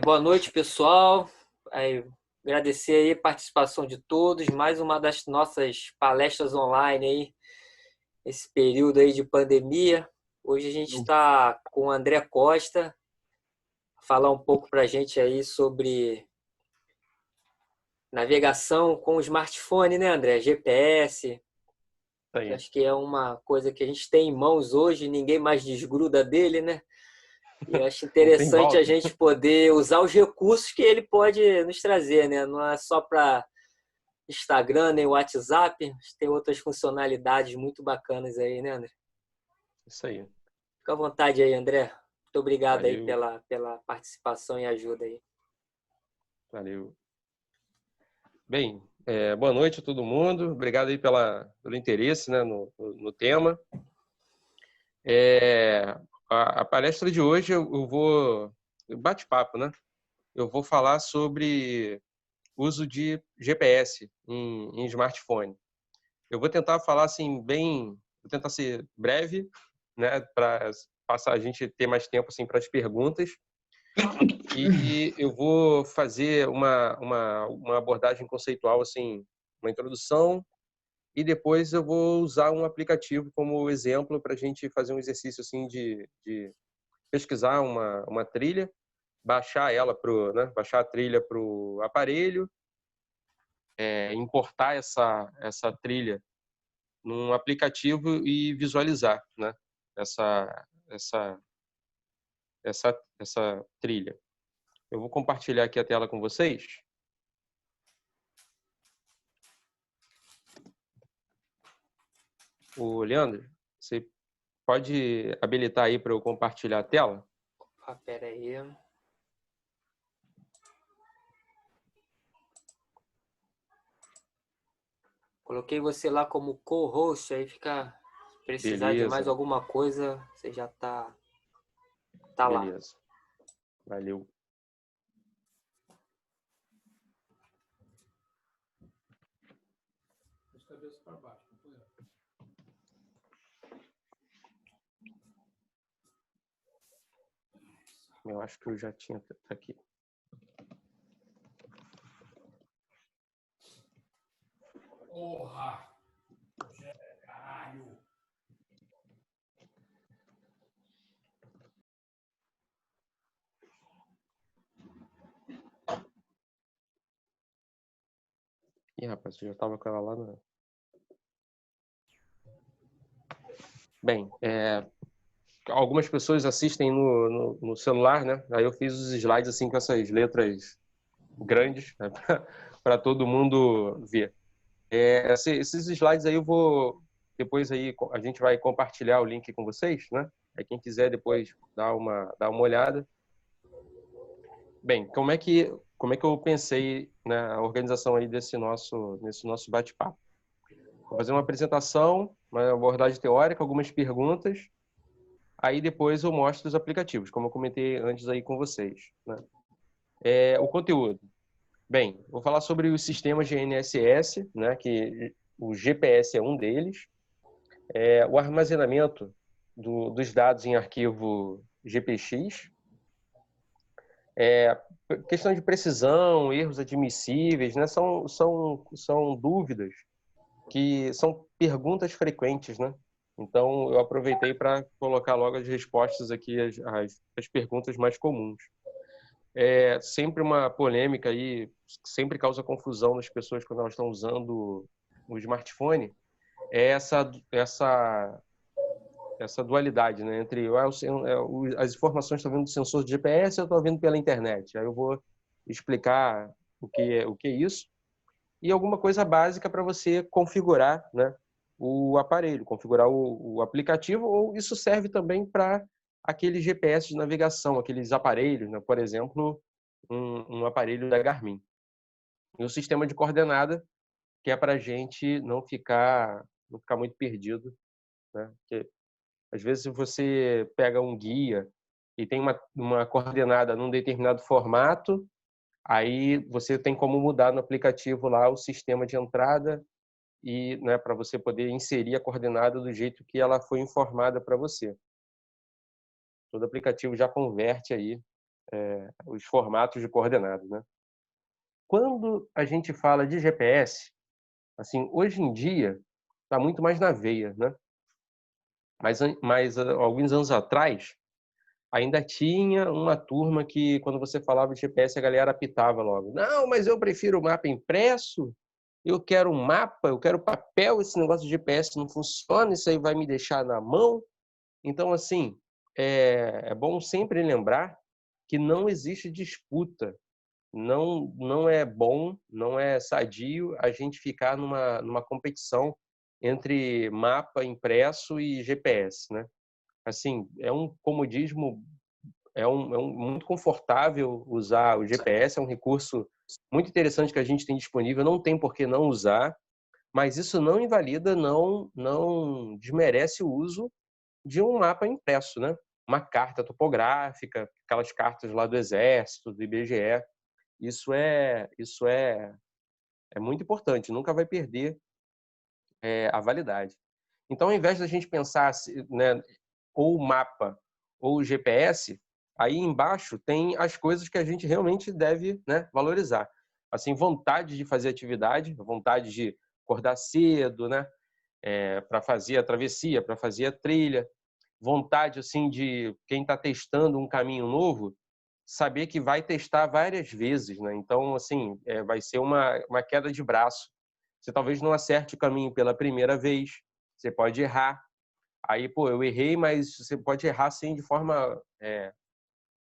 Boa noite, pessoal. Agradecer aí a participação de todos. Mais uma das nossas palestras online aí, esse período aí de pandemia. Hoje a gente está com o André Costa, falar um pouco para a gente aí sobre navegação com o smartphone, né, André? GPS. Aí. Acho que é uma coisa que a gente tem em mãos hoje, ninguém mais desgruda dele, né? E eu acho Não tem interessante a volta. gente poder usar os recursos que ele pode nos trazer, né? Não é só para Instagram nem WhatsApp, tem outras funcionalidades muito bacanas aí, né, André? Isso aí. Fica à vontade aí, André. Muito obrigado aí Valeu, pela participação e ajuda aí. valeu. Bem, boa noite a todo mundo. Obrigado aí pelo interesse, né, no tema. É, a palestra de hoje eu vou... Bate-papo, né? Eu vou falar sobre uso de GPS em smartphone. Eu vou tentar falar assim bem... Vou tentar ser breve, né, para passar a gente ter mais tempo assim para as perguntas. E eu vou fazer uma abordagem conceitual, assim, uma introdução, e depois eu vou usar um aplicativo como exemplo para a gente fazer um exercício assim de pesquisar uma trilha, baixar ela né, baixar a trilha para o aparelho, importar essa trilha num aplicativo e visualizar, né, essa, essa trilha. Eu vou compartilhar aqui a tela com vocês. O Leandro, você pode habilitar aí para eu compartilhar a tela? Pera aí. Coloquei você lá como co-host, aí fica... Se precisar de mais Beleza, alguma coisa, você já tá lá. beleza. Valeu. Eu acho que eu já tinha aqui. Porra! Caralho! Ih, rapaz, eu já estava com ela lá no... Bem, algumas pessoas assistem no celular, né? Aí eu fiz os slides assim com essas letras grandes, né? Para todo mundo ver. Esses slides aí eu vou... Depois aí a gente vai compartilhar o link com vocês, né? Aí quem quiser depois dar uma olhada. Bem, como é que eu pensei na organização aí nesse nosso bate-papo? Vou fazer uma apresentação, uma abordagem teórica, algumas perguntas, aí depois eu mostro os aplicativos, como eu comentei antes aí com vocês, né? O conteúdo. Bem, vou falar sobre os sistemas GNSS, né, que o GPS é um deles, o armazenamento dos dados em arquivo GPX, questão de precisão, erros admissíveis, né? São dúvidas que são perguntas frequentes, né? Então, eu aproveitei para colocar logo as respostas aqui, as perguntas mais comuns. É sempre uma polêmica aí, sempre causa confusão nas pessoas quando elas estão usando o smartphone, é essa dualidade, né? Entre as informações estão vindo do sensor de GPS ou estão vindo pela internet. Aí eu vou explicar o que é isso e alguma coisa básica para você configurar, né, o aparelho, configurar o aplicativo, ou isso serve também para aqueles GPS de navegação, aqueles aparelhos, né? Por exemplo, um aparelho da Garmin. E o sistema de coordenada, que é para a gente não ficar muito perdido, né? Porque às vezes você pega um guia e tem uma coordenada num determinado formato, aí você tem como mudar no aplicativo lá o sistema de entrada e, né, para você poder inserir a coordenada do jeito que ela foi informada para você. Todo aplicativo já converte aí os formatos de coordenadas, né? Quando a gente fala de GPS, assim, hoje em dia está muito mais na veia, né? Mas alguns anos atrás ainda tinha uma turma que, quando você falava de GPS, a galera apitava logo. Não, mas eu prefiro o mapa impresso, eu quero um mapa, eu quero papel, esse negócio de GPS não funciona, isso aí vai me deixar na mão. Então, assim, é bom sempre lembrar que não existe disputa. Não é bom, não é sadio a gente ficar numa competição entre mapa impresso e GPS, né? Assim, é um comodismo, é muito confortável usar o GPS, é um recurso muito interessante que a gente tem disponível, não tem por que não usar, mas isso não invalida, não desmerece o uso de um mapa impresso, né? Uma carta topográfica, aquelas cartas lá do Exército, do IBGE, isso é muito importante, nunca vai perder a validade. Então, ao invés da gente pensar, né, ou o mapa ou o GPS, aí embaixo tem as coisas que a gente realmente deve, né, valorizar. Assim, vontade de fazer atividade, vontade de acordar cedo, né, para fazer a travessia, para fazer a trilha, vontade assim de quem está testando um caminho novo, saber que vai testar várias vezes, né? Então, assim, vai ser uma queda de braço. Você talvez não acerte o caminho pela primeira vez, você pode errar. Aí, pô, eu errei, mas você pode errar assim de forma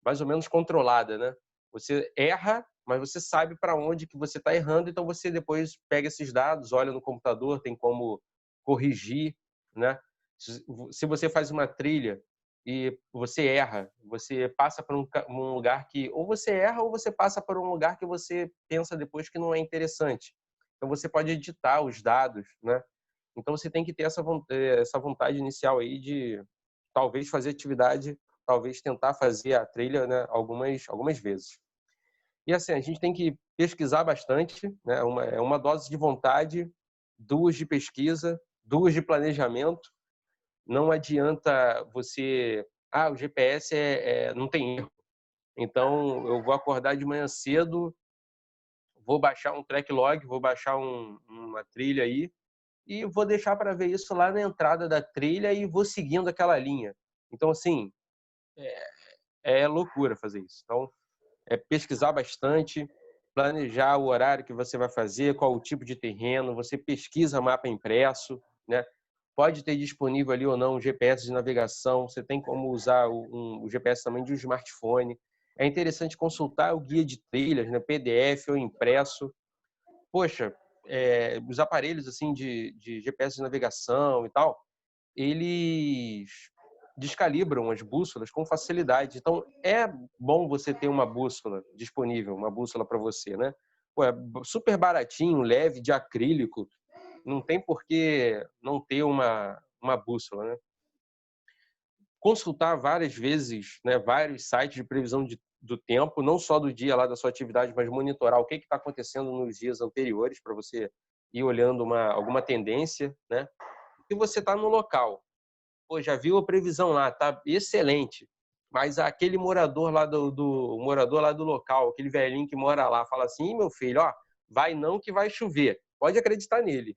mais ou menos controlada, né? Você erra, mas você sabe para onde que você está errando, então você depois pega esses dados, olha no computador, tem como corrigir, né? Se você faz uma trilha e você erra, você passa por um lugar que ou você erra ou você passa por um lugar que você pensa depois que não é interessante. Então você pode editar os dados, né? Então você tem que ter essa vontade inicial aí de talvez fazer atividade, talvez tentar fazer a trilha, né, algumas vezes. E assim, a gente tem que pesquisar bastante, né? Uma dose de vontade, 2 de pesquisa, 2 de planejamento. Não adianta você, o GPS não tem erro. Então eu vou acordar de manhã cedo, vou baixar um track log, vou baixar uma trilha aí e vou deixar para ver isso lá na entrada da trilha e vou seguindo aquela linha. Então, assim, é loucura fazer isso. Então, é pesquisar bastante, planejar o horário que você vai fazer, qual o tipo de terreno, você pesquisa mapa impresso, né? Pode ter disponível ali ou não um GPS de navegação, você tem como usar o GPS também de um smartphone. É interessante consultar o guia de trilhas, né? PDF ou impresso. Poxa, os aparelhos assim de GPS de navegação e tal, eles descalibram as bússolas com facilidade. Então, é bom você ter uma bússola disponível, uma bússola para você, né? Pô, é super baratinho, leve, de acrílico. Não tem por que não ter uma bússola, né? Consultar várias vezes, né, vários sites de previsão do tempo, não só do dia lá da sua atividade, mas monitorar o que está acontecendo nos dias anteriores para você ir olhando alguma tendência, né? E você está no local, pô, já viu a previsão lá, tá excelente. Mas aquele morador lá morador lá do local, aquele velhinho que mora lá, fala assim: meu filho, ó, vai não que vai chover. Pode acreditar nele.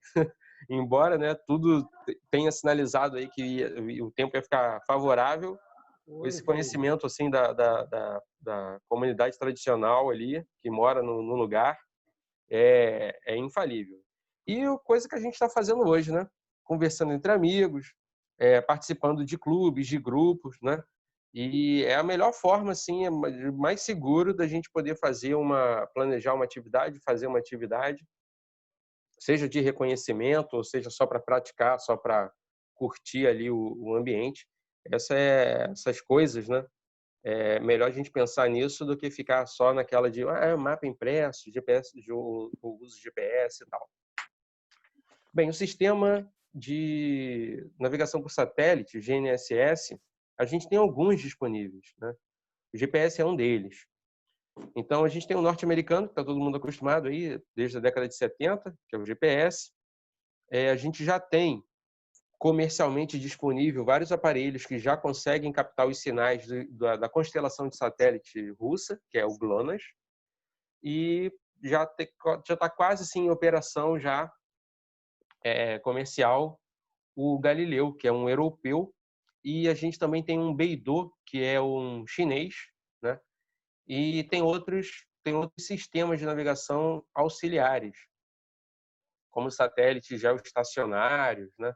Embora, né, tudo tenha sinalizado aí que o tempo ia ficar favorável, esse conhecimento assim da comunidade tradicional ali que mora no lugar é infalível. E coisa que a gente está fazendo hoje, né? Conversando entre amigos, participando de clubes, de grupos, né? E é a melhor forma, assim, mais seguro da gente poder planejar uma atividade, fazer uma atividade, seja de reconhecimento, ou seja só para praticar, só para curtir ali o ambiente. Essas coisas, né? É melhor a gente pensar nisso do que ficar só naquela de mapa impresso, GPS, o uso de GPS e tal. Bem, o sistema de navegação por satélite, o GNSS, a gente tem alguns disponíveis, né? O GPS é um deles. Então, a gente tem o norte-americano, que está todo mundo acostumado aí, desde a década de 70, que é o GPS. A gente já tem comercialmente disponível vários aparelhos que já conseguem captar os sinais da constelação de satélite russa, que é o GLONASS, e já está quase sim, em operação já comercial o Galileu, que é um europeu, e a gente também tem um Beidou, que é um chinês, né? E tem outros sistemas de navegação auxiliares, como satélites geoestacionários, né?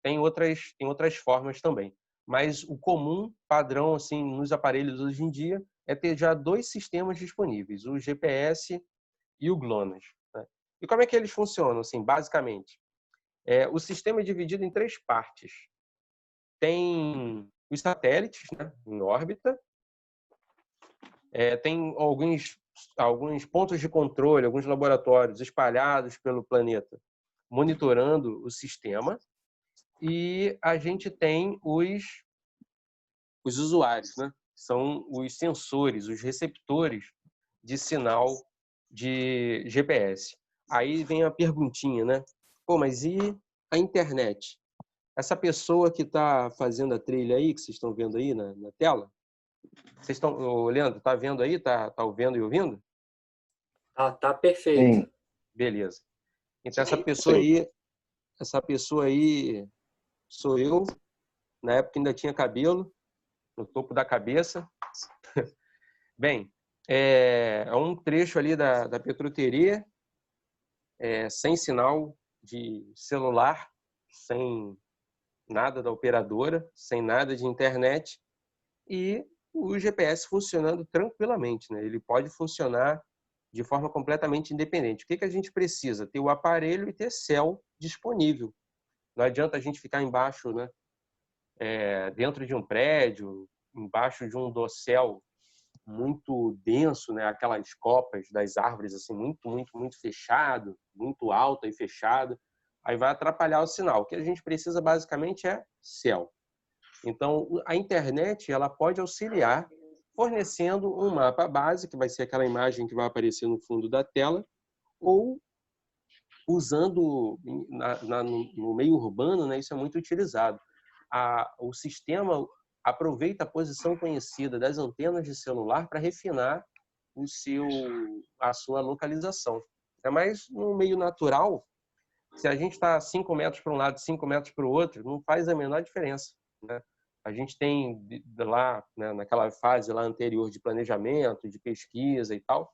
Tem outras formas também. Mas o comum, padrão, assim, nos aparelhos hoje em dia, é ter já dois sistemas disponíveis, o GPS e o GLONASS, né? E como é que eles funcionam, assim, basicamente? O sistema é dividido em três partes. Tem os satélites, né, em órbita, tem alguns pontos de controle, alguns laboratórios espalhados pelo planeta, monitorando o sistema, e a gente tem os usuários, né? São os sensores, os receptores de sinal de GPS. Aí vem a perguntinha, né? Pô, mas e a internet? Essa pessoa que está fazendo a trilha aí, que vocês estão vendo aí na tela, Leandro, tá vendo aí? Tá vendo e ouvindo? Tá perfeito. Sim, Beleza. Então sim. essa pessoa aí sou eu, na época ainda tinha cabelo no topo da cabeça. Bem, é um trecho ali da Petroteria, sem sinal de celular, sem nada da operadora, sem nada de internet, e o GPS funcionando tranquilamente, né? Ele pode funcionar de forma completamente independente. O que a gente precisa? Ter o aparelho e ter céu disponível. Não adianta a gente ficar embaixo, né? Dentro de um prédio, embaixo de um dossel muito denso, né? Aquelas copas das árvores assim muito, muito, muito fechado, muito alta e fechada. Aí vai atrapalhar o sinal. O que a gente precisa basicamente é céu. Então, a internet ela pode auxiliar fornecendo um mapa base, que vai ser aquela imagem que vai aparecer no fundo da tela, ou usando no meio urbano, né, isso é muito utilizado. O sistema aproveita a posição conhecida das antenas de celular para refinar a sua localização. Mas no meio natural, se a gente está 5 metros para um lado, 5 metros para o outro, não faz a menor diferença, né? A gente tem lá, né, naquela fase lá anterior de planejamento, de pesquisa e tal,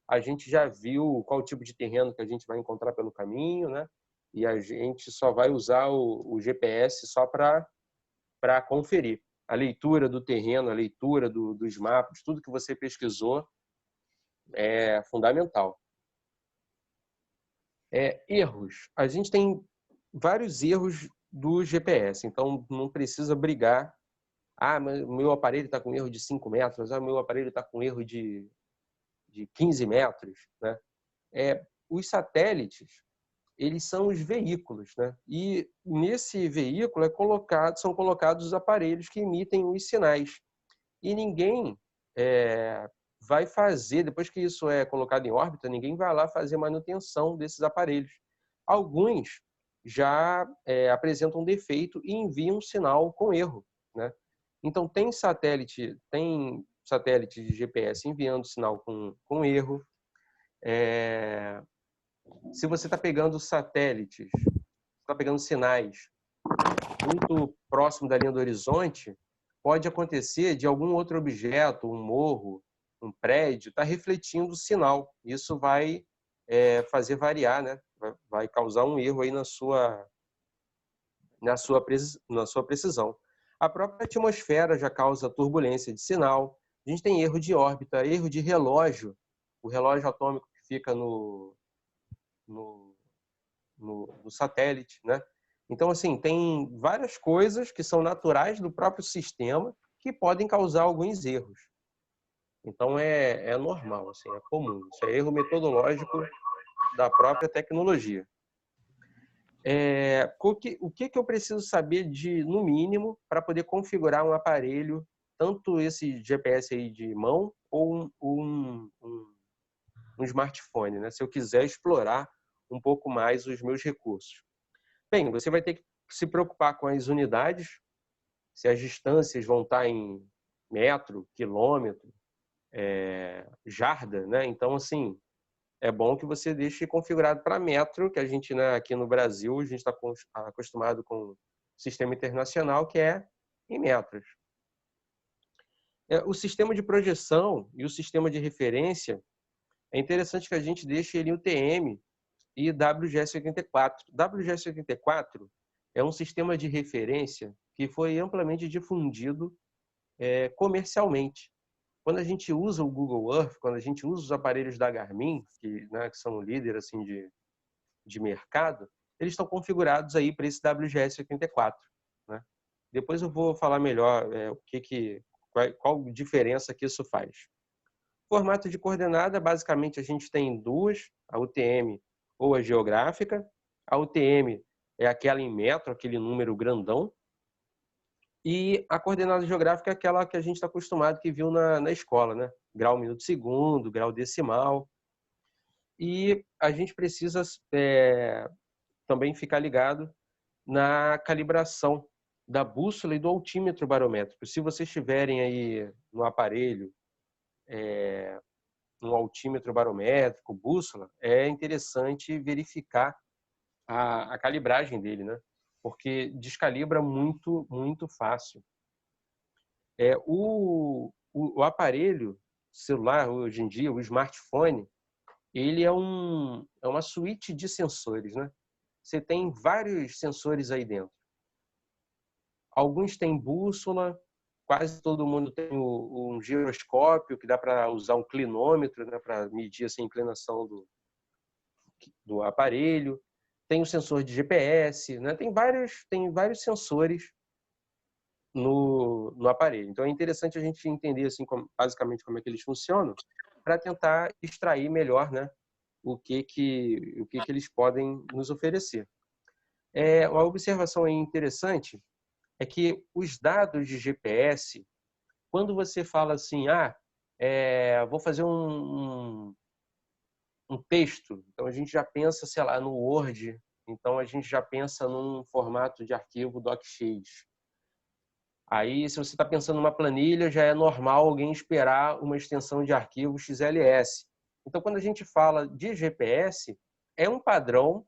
a gente já viu qual tipo de terreno que a gente vai encontrar pelo caminho, né? E a gente só vai usar o GPS só para conferir. A leitura do terreno, a leitura dos mapas, tudo que você pesquisou é fundamental. Erros. A gente tem vários erros do GPS, então não precisa brigar. Mas o meu aparelho está com erro de 5 metros, o meu aparelho está com erro de 15 metros, né? Os satélites, eles são os veículos, né? E nesse veículo são colocados os aparelhos que emitem os sinais. E ninguém vai fazer, depois que isso é colocado em órbita, ninguém vai lá fazer manutenção desses aparelhos. Alguns já apresentam defeito e enviam um sinal com erro, né? Então tem satélite de GPS enviando sinal com erro. Se você está pegando satélites, está pegando sinais muito próximo da linha do horizonte, pode acontecer de algum outro objeto, um morro, um prédio, estar refletindo o sinal. Isso vai fazer variar, né? Vai causar um erro aí na sua precisão. A própria atmosfera já causa turbulência de sinal. A gente tem erro de órbita, erro de relógio, o relógio atômico que fica no satélite, né? Então, assim, tem várias coisas que são naturais do próprio sistema que podem causar alguns erros. Então, é normal, assim, é comum. Isso é erro metodológico da própria tecnologia. O que eu preciso saber no mínimo, para poder configurar um aparelho, tanto esse GPS aí de mão ou um smartphone, né? Se eu quiser explorar um pouco mais os meus recursos. Bem, você vai ter que se preocupar com as unidades, se as distâncias vão estar em metro, quilômetro, jarda, né? Então, assim, é bom que você deixe configurado para metro, que a gente, né, aqui no Brasil, a gente está acostumado com o sistema internacional, que é em metros. O sistema de projeção e o sistema de referência, é interessante que a gente deixe ele UTM e WGS84. WGS84 é um sistema de referência que foi amplamente difundido comercialmente. Quando a gente usa o Google Earth, quando a gente usa os aparelhos da Garmin, né, que são líder assim, de mercado, eles estão configurados aí para esse WGS84. Né? Depois eu vou falar melhor qual diferença que isso faz. Formato de coordenada, basicamente a gente tem duas, a UTM ou a geográfica. A UTM é aquela em metro, aquele número grandão. E a coordenada geográfica é aquela que a gente está acostumado, que viu na escola, né? Grau, minuto, segundo, grau decimal. E a gente precisa também ficar ligado na calibração da bússola e do altímetro barométrico. Se vocês tiverem aí no aparelho um altímetro barométrico, bússola, é interessante verificar a calibragem dele, né? Porque descalibra muito, muito fácil. O aparelho celular, hoje em dia, o smartphone, ele é uma suíte de sensores, né? Você tem vários sensores aí dentro. Alguns têm bússola, quase todo mundo tem um giroscópio, que dá para usar um clinômetro, né, para medir assim, a inclinação do aparelho. Tem o sensor de GPS, né? Tem vários sensores no aparelho. Então é interessante a gente entender assim, basicamente como é que eles funcionam, para tentar extrair melhor, né, o que eles podem nos oferecer. Uma observação interessante é que os dados de GPS, quando você fala assim, vou fazer um texto, então a gente já pensa, sei lá, no Word, então a gente já pensa num formato de arquivo docx. Aí, se você está pensando numa planilha, já é normal alguém esperar uma extensão de arquivo XLS. Então, quando a gente fala de GPS, é um padrão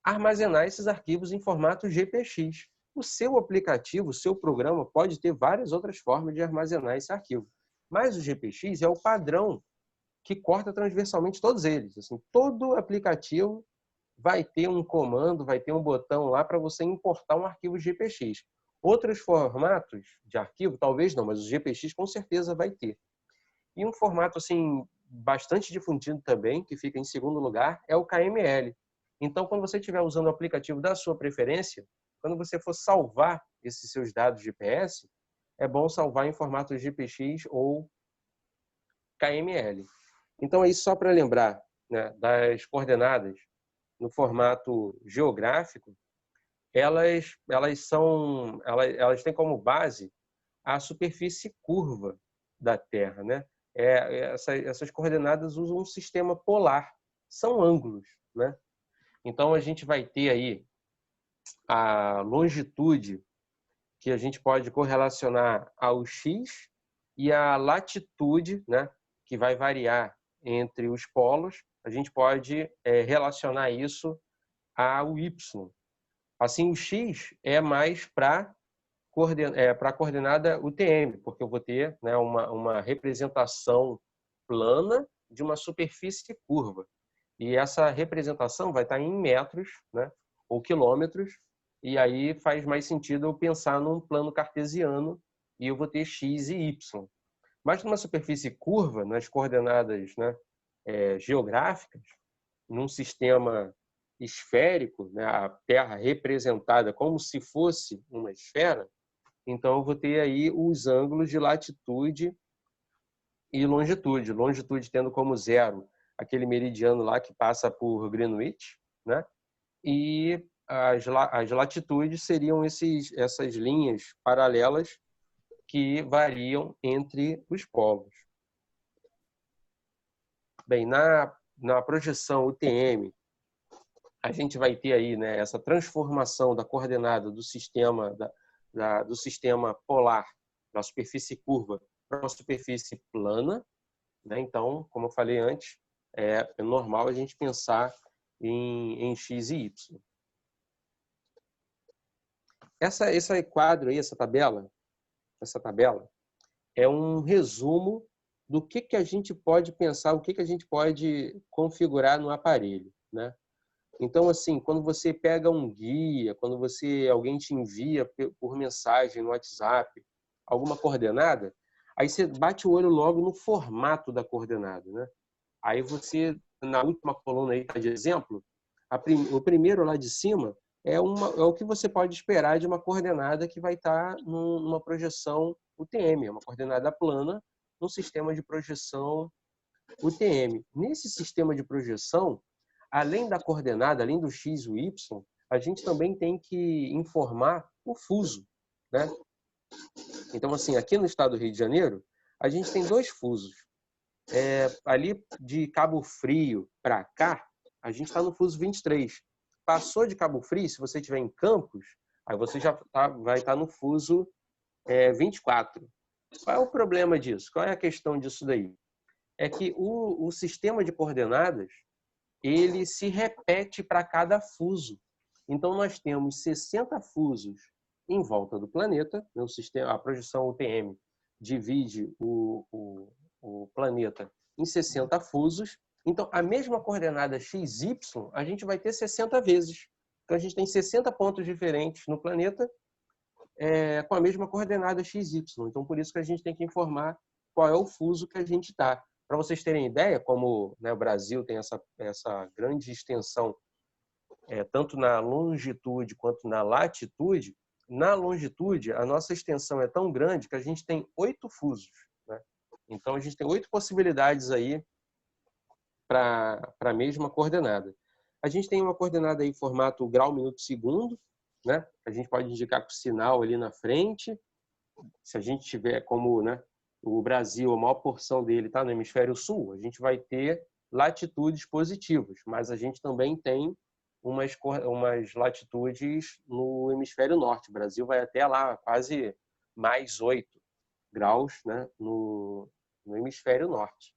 armazenar esses arquivos em formato GPX. O seu aplicativo, o seu programa, pode ter várias outras formas de armazenar esse arquivo. Mas o GPX é o padrão que corta transversalmente todos eles. Assim, todo aplicativo vai ter um comando, vai ter um botão lá para você importar um arquivo GPX. Outros formatos de arquivo, talvez não, mas o GPX com certeza vai ter. E um formato assim bastante difundido também, que fica em segundo lugar, é o KML. Então, quando você estiver usando o aplicativo da sua preferência, quando você for salvar esses seus dados GPS, é bom salvar em formato GPX ou KML. Então, é isso só para lembrar, né, das coordenadas no formato geográfico. Elas têm como base a superfície curva da Terra, né? Essas coordenadas usam um sistema polar, são ângulos, né? Então a gente vai ter aí a longitude, que a gente pode correlacionar ao x, e a latitude, né, que vai variar entre os polos, a gente pode relacionar isso ao y. Assim, o x é mais para a coordenada UTM, porque eu vou ter, né, uma representação plana de uma superfície curva. E essa representação vai estar em metros, né, ou quilômetros, e aí faz mais sentido eu pensar num plano cartesiano e eu vou ter x e y. Mas numa superfície curva, nas coordenadas, né, geográficas, num sistema esférico, né, a Terra representada como se fosse uma esfera, então eu vou ter aí os ângulos de latitude e longitude. Longitude tendo como zero aquele meridiano lá que passa por Greenwich, né? E as latitudes seriam essas linhas paralelas que variam entre os polos. Bem, na projeção UTM, a gente vai ter aí, né, essa transformação da coordenada do sistema, do sistema polar, da superfície curva, para uma superfície plana, né? Então, como eu falei antes, é normal a gente pensar em x e y. Esse quadro aí, essa tabela é um resumo do que a gente pode pensar, o que a gente pode configurar no aparelho, né? Então, assim, quando você pega um guia, quando alguém te envia por mensagem no WhatsApp alguma coordenada, aí você bate o olho logo no formato da coordenada, né? Aí você, na última coluna aí tá de exemplo, o primeiro lá de cima é o que você pode esperar de uma coordenada que vai estar numa projeção UTM, uma coordenada plana num sistema de projeção UTM. Nesse sistema de projeção, além da coordenada, além do x e o y, a gente também tem que informar o fuso, né? Então, assim, aqui no estado do Rio de Janeiro, a gente tem 2 fusos. Ali de Cabo Frio para cá, a gente está no fuso 23. Passou de Cabo Frio, se você estiver em Campos, aí você já vai estar no fuso 24. Qual é o problema disso? Qual é a questão disso daí? É que o sistema de coordenadas ele se repete para cada fuso. Então, nós temos 60 fusos em volta do planeta. No sistema, a projeção UTM divide o planeta em 60 fusos. Então, a mesma coordenada XY, a gente vai ter 60 vezes. Então, a gente tem 60 pontos diferentes no planeta com a mesma coordenada XY. Então, por isso que a gente tem que informar qual é o fuso que a gente está. Para vocês terem ideia, como, né, o Brasil tem essa grande extensão, tanto na longitude quanto na latitude, na longitude, a nossa extensão é tão grande que a gente tem 8 fusos, né? Então, a gente tem 8 possibilidades aí para a mesma coordenada. A gente tem uma coordenada aí em formato grau, minuto, segundo, né? A gente pode indicar com o sinal ali na frente. Se a gente tiver como, né, o Brasil, a maior porção dele está no hemisfério sul, a gente vai ter latitudes positivas, mas a gente também tem umas latitudes no hemisfério norte. O Brasil vai até lá, quase mais 8 graus, né, no hemisfério norte.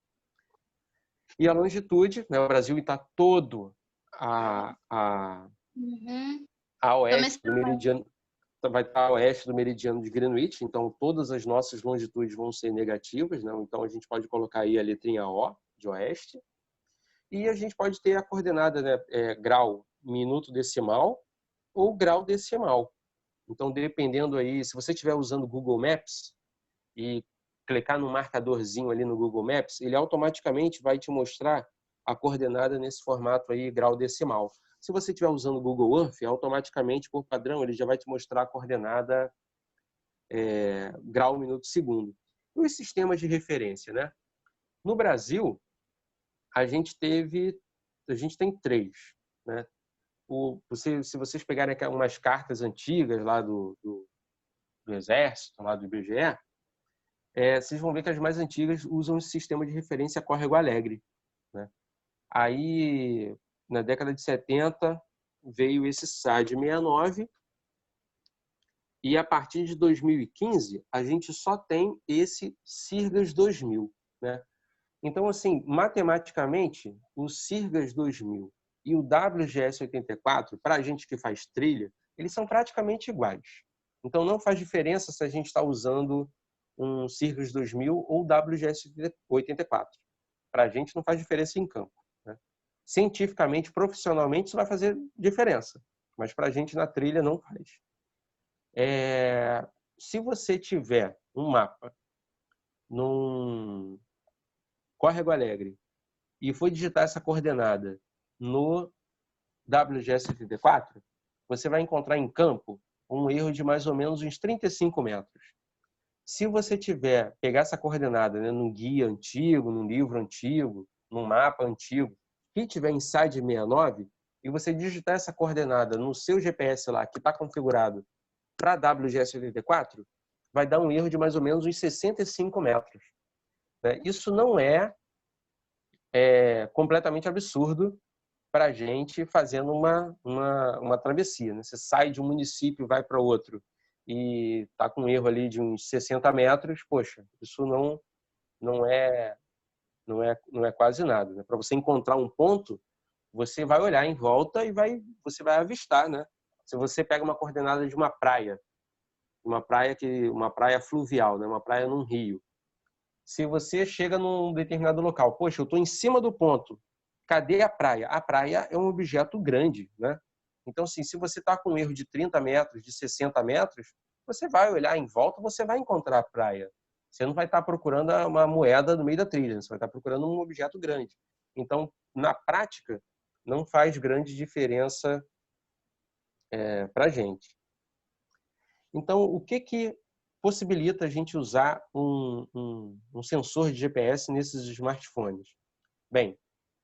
E a longitude, né, o Brasil está todo a oeste do meridiano, vai estar a oeste do meridiano de Greenwich, então todas as nossas longitudes vão ser negativas, né? Então a gente pode colocar aí a letrinha O de oeste, e a gente pode ter a coordenada, né, grau minuto decimal ou grau decimal. Então, dependendo aí, se você estiver usando o Google Maps e clicar no marcadorzinho ali no Google Maps, ele automaticamente vai te mostrar a coordenada nesse formato aí, grau decimal. Se você estiver usando o Google Earth, automaticamente, por padrão, ele já vai te mostrar a coordenada grau, minuto, segundo. E os sistemas de referência, né? No Brasil, a gente tem 3, né? Se vocês pegarem umas cartas antigas lá do Exército, lá do IBGE, vocês vão ver que as mais antigas usam esse sistema de referência Córrego Alegre, né? Aí, na década de 70, veio esse SAD 69, e a partir de 2015, a gente só tem esse SIRGAS 2000, né? Então, assim, matematicamente, o SIRGAS 2000 e o WGS 84, para a gente que faz trilha, eles são praticamente iguais. Então, não faz diferença se a gente está usando um SIRGAS 2000 ou WGS 84. Para a gente não faz diferença em campo, né? Cientificamente, profissionalmente, isso vai fazer diferença, mas para a gente na trilha não faz. Se você tiver um mapa num Córrego Alegre e for digitar essa coordenada no WGS 84, você vai encontrar em campo um erro de mais ou menos uns 35 metros. Se você pegar essa coordenada, né, num guia antigo, num livro antigo, num mapa antigo, que tiver em SAD 69, e você digitar essa coordenada no seu GPS lá, que está configurado para WGS 84, vai dar um erro de mais ou menos uns 65 metros. Isso não é completamente absurdo, para a gente fazendo uma travessia, né? Você sai de um município, vai para outro e está com um erro ali de uns 60 metros, poxa, isso não é, não é quase nada, né? Para você encontrar um ponto, você vai olhar em volta e você vai avistar, né? Se você pega uma coordenada de uma praia fluvial, né? Uma praia num rio. Se você chega num determinado local, poxa, eu estou em cima do ponto, cadê a praia? A praia é um objeto grande, né? Então, assim, se você está com um erro de 30 metros, de 60 metros, você vai olhar em volta, você vai encontrar a praia. Você não vai estar procurando uma moeda no meio da trilha, você vai estar procurando um objeto grande. Então, na prática, não faz grande diferença para a gente. Então, o que possibilita a gente usar um sensor de GPS nesses smartphones? Bem,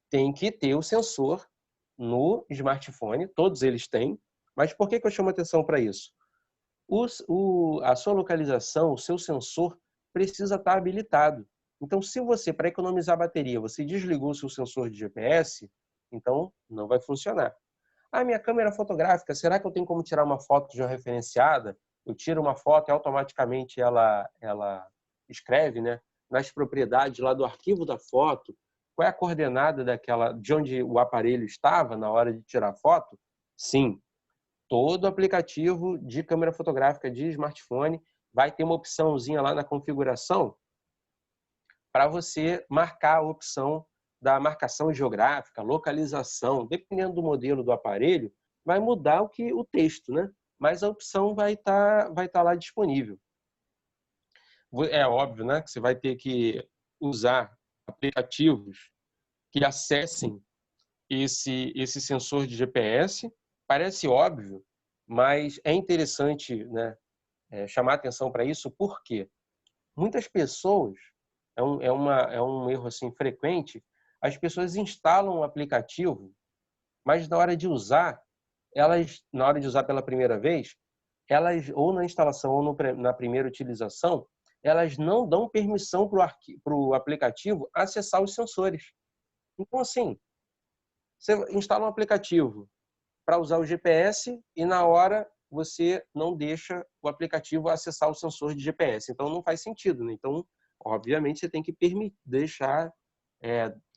tem que ter o sensor no smartphone, todos eles têm, mas por que eu chamo atenção para isso? A sua localização, o seu sensor precisa estar habilitado. Então, se você, para economizar bateria, você desligou o seu sensor de GPS, então não vai funcionar. Ah, minha câmera fotográfica, será que eu tenho como tirar uma foto georreferenciada? Eu tiro uma foto e automaticamente ela escreve, né, nas propriedades lá do arquivo da foto, qual é a coordenada de onde o aparelho estava na hora de tirar a foto? Sim, todo aplicativo de câmera fotográfica de smartphone vai ter uma opçãozinha lá na configuração para você marcar a opção da marcação geográfica, localização, dependendo do modelo do aparelho, vai mudar o texto, né? Mas a opção vai tá lá disponível. É óbvio, né, que você vai ter que usar aplicativos que acessem esse sensor de GPS. Parece óbvio, mas é interessante, né, chamar atenção para isso, porque muitas pessoas, é um erro assim, frequente, as pessoas instalam um aplicativo, mas na hora de usar, na hora de usar pela primeira vez, elas, ou na instalação ou na primeira utilização, elas não dão permissão para o aplicativo acessar os sensores. Então, assim, você instala um aplicativo para usar o GPS e na hora você não deixa o aplicativo acessar o sensor de GPS. Então não faz sentido, né? Então, obviamente, você tem que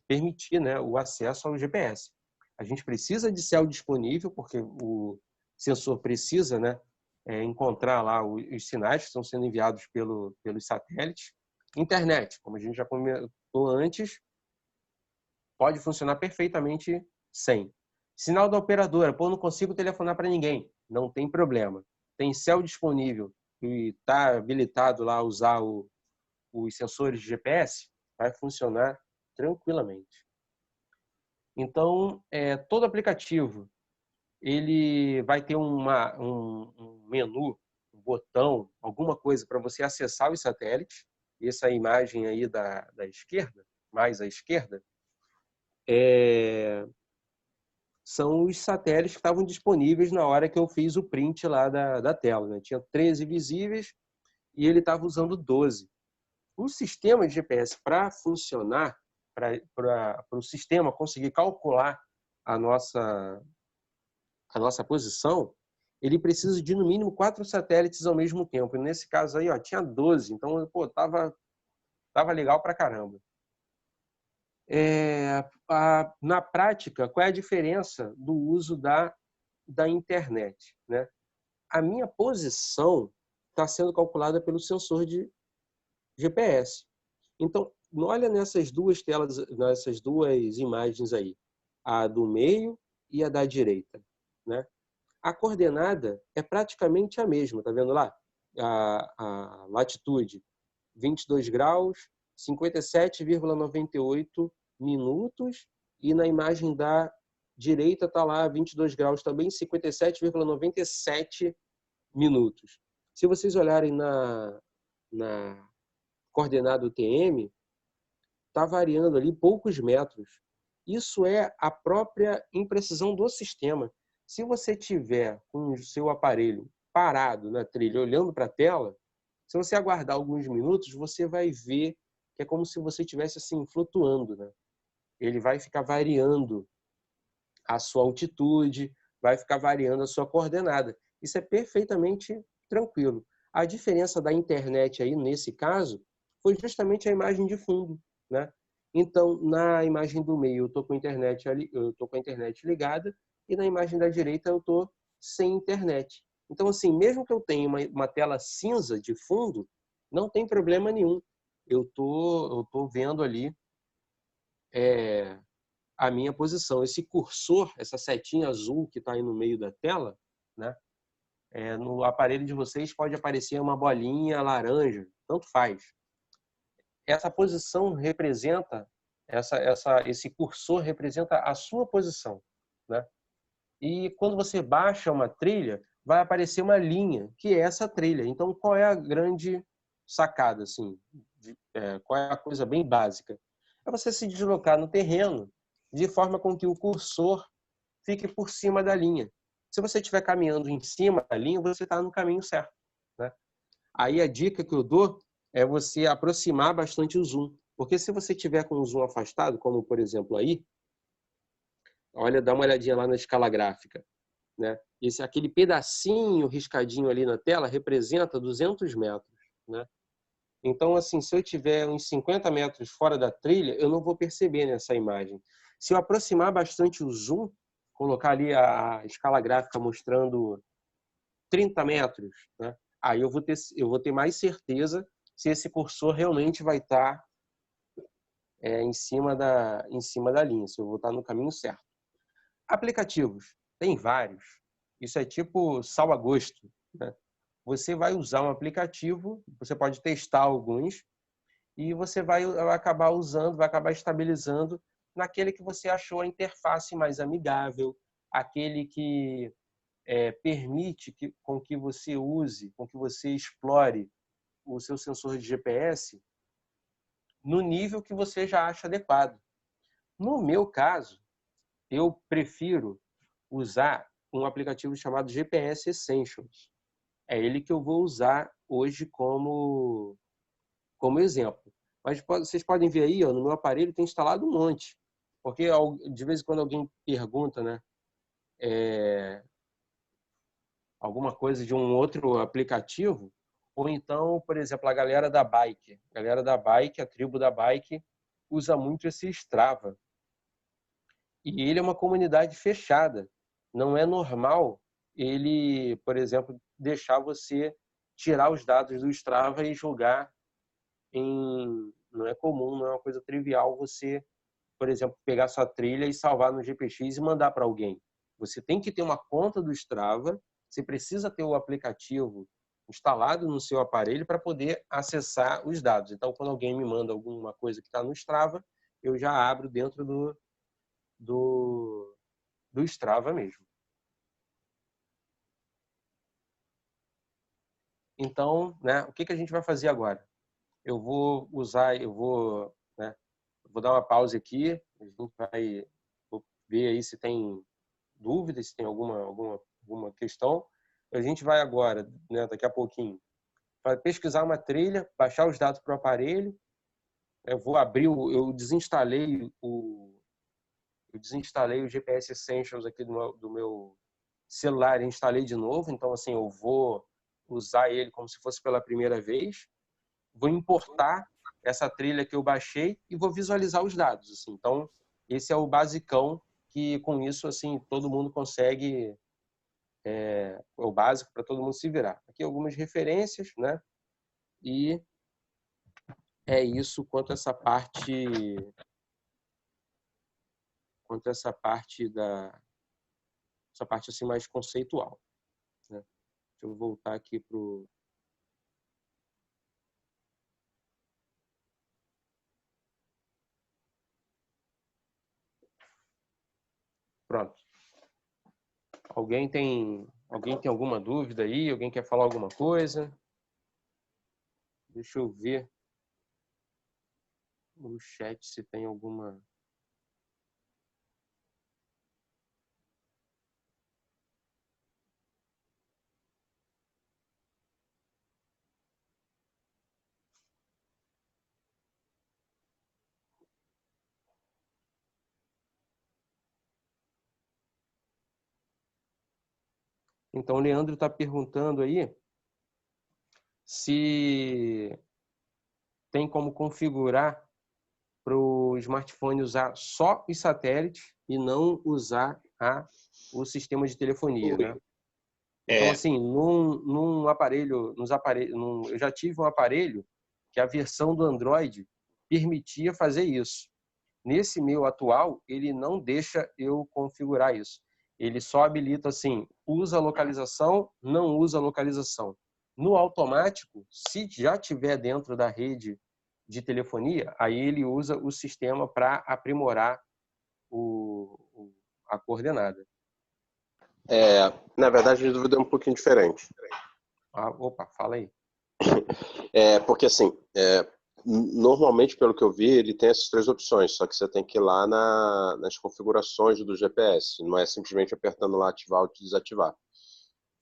permitir, né, o acesso ao GPS. A gente precisa de céu disponível, porque o sensor precisa, né, encontrar lá os sinais que estão sendo enviados pelos satélites. Internet, como a gente já comentou antes, pode funcionar perfeitamente sem. Sinal da operadora, pô, não consigo telefonar para ninguém. Não tem problema. Tem céu disponível e está habilitado lá a usar os sensores de GPS, vai funcionar tranquilamente. Então, todo aplicativo ele vai ter um menu, um botão, alguma coisa para você acessar os satélites. Essa imagem aí da esquerda, mais à esquerda, são os satélites que estavam disponíveis na hora que eu fiz o print lá da tela, né? Tinha 13 visíveis e ele estava usando 12. O sistema de GPS, para funcionar, para o sistema conseguir calcular a nossa posição, ele precisa de no mínimo 4 satélites ao mesmo tempo. E nesse caso aí, ó, tinha 12. Então, pô, tava legal pra caramba. Na prática, qual é a diferença do uso da internet, né? A minha posição está sendo calculada pelo sensor de GPS. Então, olha nessas duas telas, nessas duas imagens aí, a do meio e a da direita, né? A coordenada é praticamente a mesma, tá vendo lá? A latitude, 22 graus, 57,98 minutos, e na imagem da direita está lá 22 graus também, 57,97 minutos. Se vocês olharem na coordenada UTM, está variando ali poucos metros. Isso é a própria imprecisão do sistema. Se você tiver com o seu aparelho parado na trilha, olhando para a tela, se você aguardar alguns minutos, você vai ver que é como se você estivesse assim, flutuando, né? Ele vai ficar variando a sua altitude, vai ficar variando a sua coordenada. Isso é perfeitamente tranquilo. A diferença da internet aí, nesse caso, foi justamente a imagem de fundo, né? Então, na imagem do meio, eu estou com a internet ligada, e na imagem da direita eu estou sem internet. Então, assim, mesmo que eu tenha uma tela cinza de fundo, não tem problema nenhum. Eu tô vendo ali a minha posição. Esse cursor, essa setinha azul que está aí no meio da tela, né? No aparelho de vocês pode aparecer uma bolinha laranja, tanto faz. Essa posição representa, esse cursor representa a sua posição, né? E quando você baixa uma trilha, vai aparecer uma linha, que é essa trilha. Então, qual é a grande sacada, assim? Qual é a coisa bem básica? É você se deslocar no terreno de forma com que o cursor fique por cima da linha. Se você estiver caminhando em cima da linha, você está no caminho certo, né? Aí a dica que eu dou é você aproximar bastante o zoom. Porque se você tiver com o zoom afastado, como por exemplo aí, olha, dá uma olhadinha lá na escala gráfica, né? Aquele pedacinho riscadinho ali na tela representa 200 metros, né? Então, assim, se eu tiver uns 50 metros fora da trilha, eu não vou perceber nessa imagem. Se eu aproximar bastante o zoom, colocar ali a escala gráfica mostrando 30 metros, né? Aí eu vou ter mais certeza se esse cursor realmente vai estar em cima da linha, se eu vou estar no caminho certo. Aplicativos, tem vários. Isso é tipo sal a gosto, né? Você vai usar um aplicativo, você pode testar alguns, e você vai acabar usando, vai acabar estabilizando naquele que você achou a interface mais amigável, aquele que permite com que você use, com que você explore o seu sensor de GPS no nível que você já acha adequado. No meu caso, eu prefiro usar um aplicativo chamado GPS Essentials. É ele que eu vou usar hoje como exemplo. Mas vocês podem ver aí, ó, no meu aparelho tem instalado um monte. Porque de vez em quando alguém pergunta, né, alguma coisa de um outro aplicativo, ou então, por exemplo, a tribo da bike, usa muito esse Strava. E ele é uma comunidade fechada. Não é normal ele, por exemplo, deixar você tirar os dados do Strava e jogar não é comum, não é uma coisa trivial você, por exemplo, pegar sua trilha e salvar no GPX e mandar para alguém. Você tem que ter uma conta do Strava, você precisa ter o aplicativo instalado no seu aparelho para poder acessar os dados. Então, quando alguém me manda alguma coisa que está no Strava, eu já abro dentro do, do Strava mesmo. Então, né, o que a gente vai fazer agora? Né, vou dar uma pausa aqui, a gente vou ver aí se tem dúvidas, se tem alguma questão. A gente vai agora, né, daqui a pouquinho, para pesquisar uma trilha, baixar os dados para o aparelho. Eu desinstalei o GPS Essentials aqui do meu celular e instalei de novo. Então, assim, eu vou usar ele como se fosse pela primeira vez. Vou importar essa trilha que eu baixei e vou visualizar os dados. Assim. Então, esse é o basicão que, com isso, assim, todo mundo consegue... É o básico para todo mundo se virar. Aqui algumas referências, né? E é isso essa parte assim mais conceitual, né? Deixa eu voltar aqui pro pronto. Alguém tem alguma dúvida aí? Alguém quer falar alguma coisa? Deixa eu ver no chat se tem alguma. Então, o Leandro está perguntando aí se tem como configurar para o smartphone usar só os satélites e não usar o sistema de telefonia, né? Então, assim, num aparelho, eu já tive um aparelho que a versão do Android permitia fazer isso. Nesse meu atual, ele não deixa eu configurar isso. Ele só habilita assim, usa localização, não usa localização. No automático, se já tiver dentro da rede de telefonia, aí ele usa o sistema para aprimorar a coordenada. Na verdade, a dúvida é um pouquinho diferente. Opa, fala aí. Porque assim, normalmente, pelo que eu vi, ele tem essas três opções, só que você tem que ir lá nas configurações do GPS, não é simplesmente apertando lá ativar ou desativar.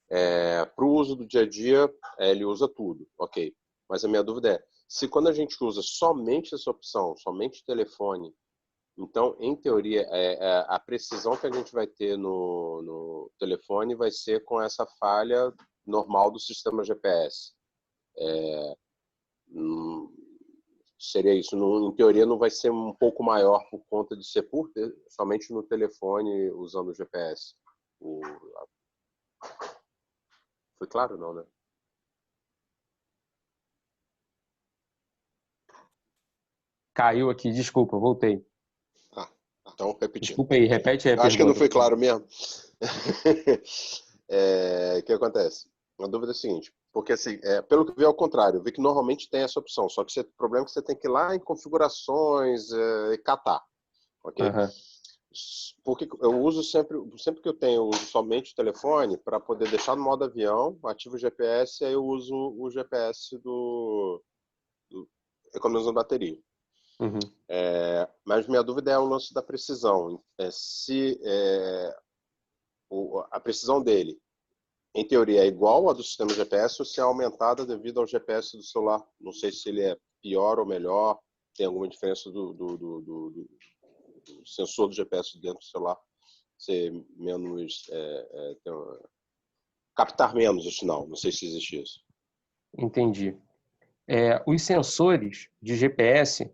Para o uso do dia a dia, ele usa tudo, ok. Mas a minha dúvida é, se quando a gente usa somente essa opção, somente telefone, então, em teoria, a precisão que a gente vai ter no telefone vai ser com essa falha normal do sistema GPS. Seria isso. Em teoria, não vai ser um pouco maior por conta de ser somente no telefone usando o GPS. Foi claro, não, né? Caiu aqui, desculpa, voltei. Então, repetindo. Desculpa aí, repete aí a Eu acho que não pergunta. foi claro mesmo. O que acontece? A dúvida é a seguinte, porque assim, pelo que eu vi ao contrário, eu vi que normalmente tem essa opção, só que o problema é que você tem que ir lá em configurações e catar, ok? Uhum. Porque eu uso sempre que eu uso somente o telefone para poder deixar no modo avião, ativo o GPS e aí eu uso o GPS economizando bateria. Uhum. Mas minha dúvida é o lance da precisão. Se a precisão dele, em teoria, é igual à do sistema GPS ou se é aumentada devido ao GPS do celular. Não sei se ele é pior ou melhor, tem alguma diferença do sensor do GPS dentro do celular ser menos, captar menos o sinal. Não sei se existe isso. Entendi. Os sensores de GPS,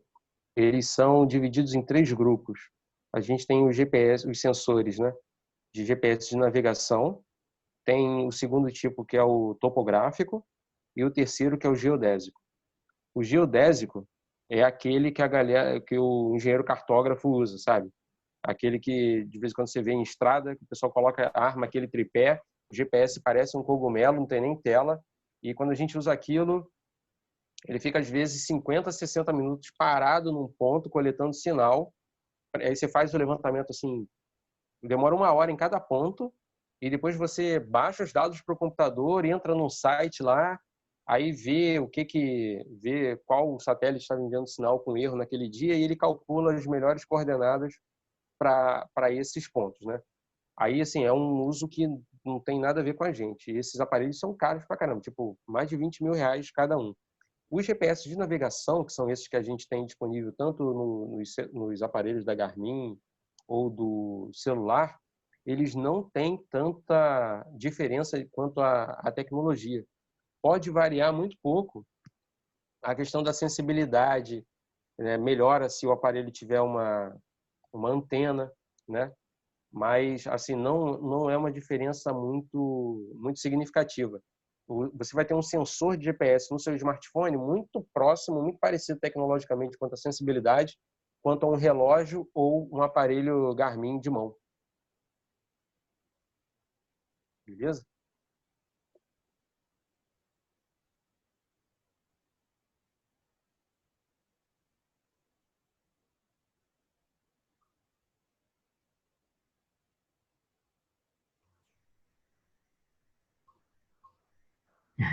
eles são divididos em três grupos. A gente tem o GPS, os sensores, né, de GPS de navegação, tem o segundo tipo, que é o topográfico, e o terceiro, que é o geodésico. O geodésico é aquele que o engenheiro cartógrafo usa, sabe? Aquele que, de vez em quando, você vê em estrada, que o pessoal coloca, arma aquele tripé, o GPS parece um cogumelo, não tem nem tela, e quando a gente usa aquilo, ele fica, às vezes, 50, 60 minutos parado num ponto, coletando sinal. Aí você faz o levantamento, assim, demora 1 hora em cada ponto, e depois você baixa os dados para o computador, entra num site lá, aí vê qual satélite estava enviando sinal com erro naquele dia, e ele calcula as melhores coordenadas para esses pontos, né? Aí, assim, é um uso que não tem nada a ver com a gente. E esses aparelhos são caros pra caramba, tipo, mais de 20 mil reais cada um. Os GPS de navegação, que são esses que a gente tem disponível tanto nos aparelhos da Garmin ou do celular, eles não têm tanta diferença quanto à tecnologia. Pode variar muito pouco a questão da sensibilidade, né? Melhora se o aparelho tiver uma antena, né? Mas assim não é uma diferença muito significativa. Você vai ter um sensor de GPS no seu smartphone muito próximo, muito parecido tecnologicamente quanto à sensibilidade, quanto a um relógio ou um aparelho Garmin de mão. Beleza?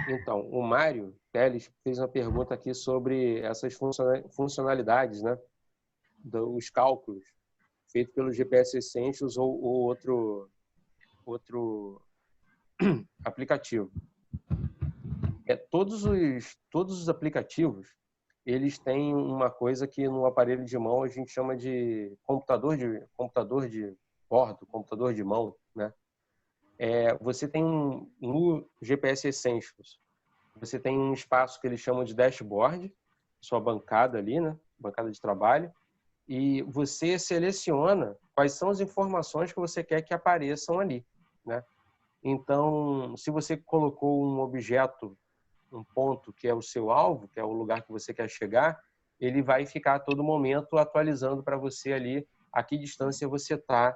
Então, o Mário Teles fez uma pergunta aqui sobre essas funcionalidades, né? Dos cálculos feitos pelo GPS Essentials ou outro aplicativo. Todos os aplicativos, eles têm uma coisa que no aparelho de mão a gente chama de computador de bordo, computador de mão, né? Você tem no GPS Essentials, você tem um espaço que eles chamam de dashboard, sua bancada ali, né? Bancada de trabalho, e você seleciona quais são as informações que você quer que apareçam ali, né? Então, se você colocou um objeto, um ponto que é o seu alvo, que é o lugar que você quer chegar, ele vai ficar a todo momento atualizando para você ali a que distância você está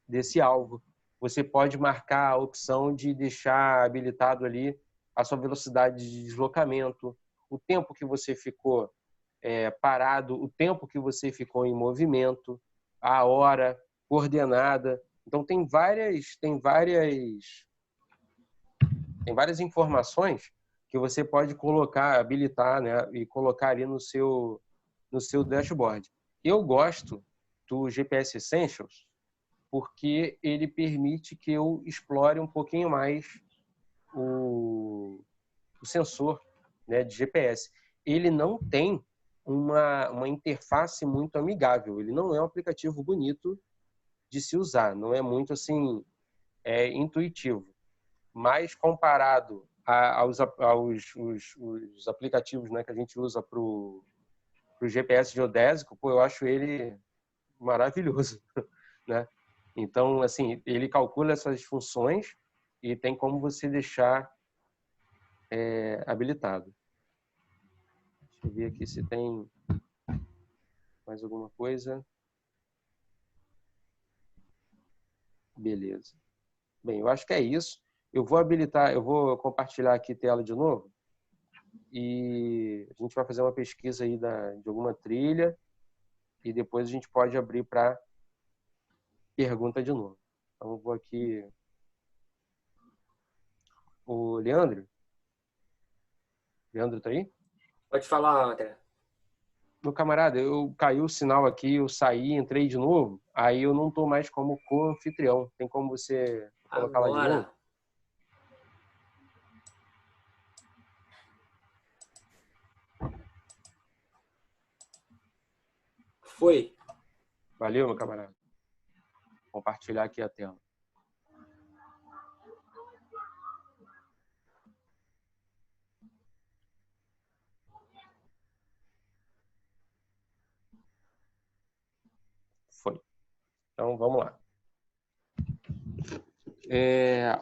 desse alvo. Você pode marcar a opção de deixar habilitado ali a sua velocidade de deslocamento, o tempo que você ficou parado, o tempo que você ficou em movimento, a hora, coordenada. Então tem várias informações que você pode colocar, habilitar, né, e colocar ali no seu dashboard. Eu gosto do GPS Essentials porque ele permite que eu explore um pouquinho mais o sensor, né, de GPS. Ele não tem uma interface muito amigável. Ele não é um aplicativo bonito de se usar. Não é muito assim intuitivo. Mas comparado aos os aplicativos, né, que a gente usa para o GPS geodésico, pô, eu acho ele maravilhoso, né? Então, assim, ele calcula essas funções e tem como você deixar habilitado. Deixa eu ver aqui se tem mais alguma coisa. Beleza. Bem, eu acho que é isso. Eu vou compartilhar aqui tela de novo e a gente vai fazer uma pesquisa aí de alguma trilha e depois a gente pode abrir para pergunta de novo. Então, eu vou aqui. O Leandro? Leandro tá aí? Pode falar, André. Meu camarada, caiu o sinal aqui, eu saí, entrei de novo, aí eu não tô mais como co-anfitrião. Tem como você colocar lá de novo? Agora. Foi. Valeu, meu camarada. Vou compartilhar aqui a tela. Foi. Então, vamos lá.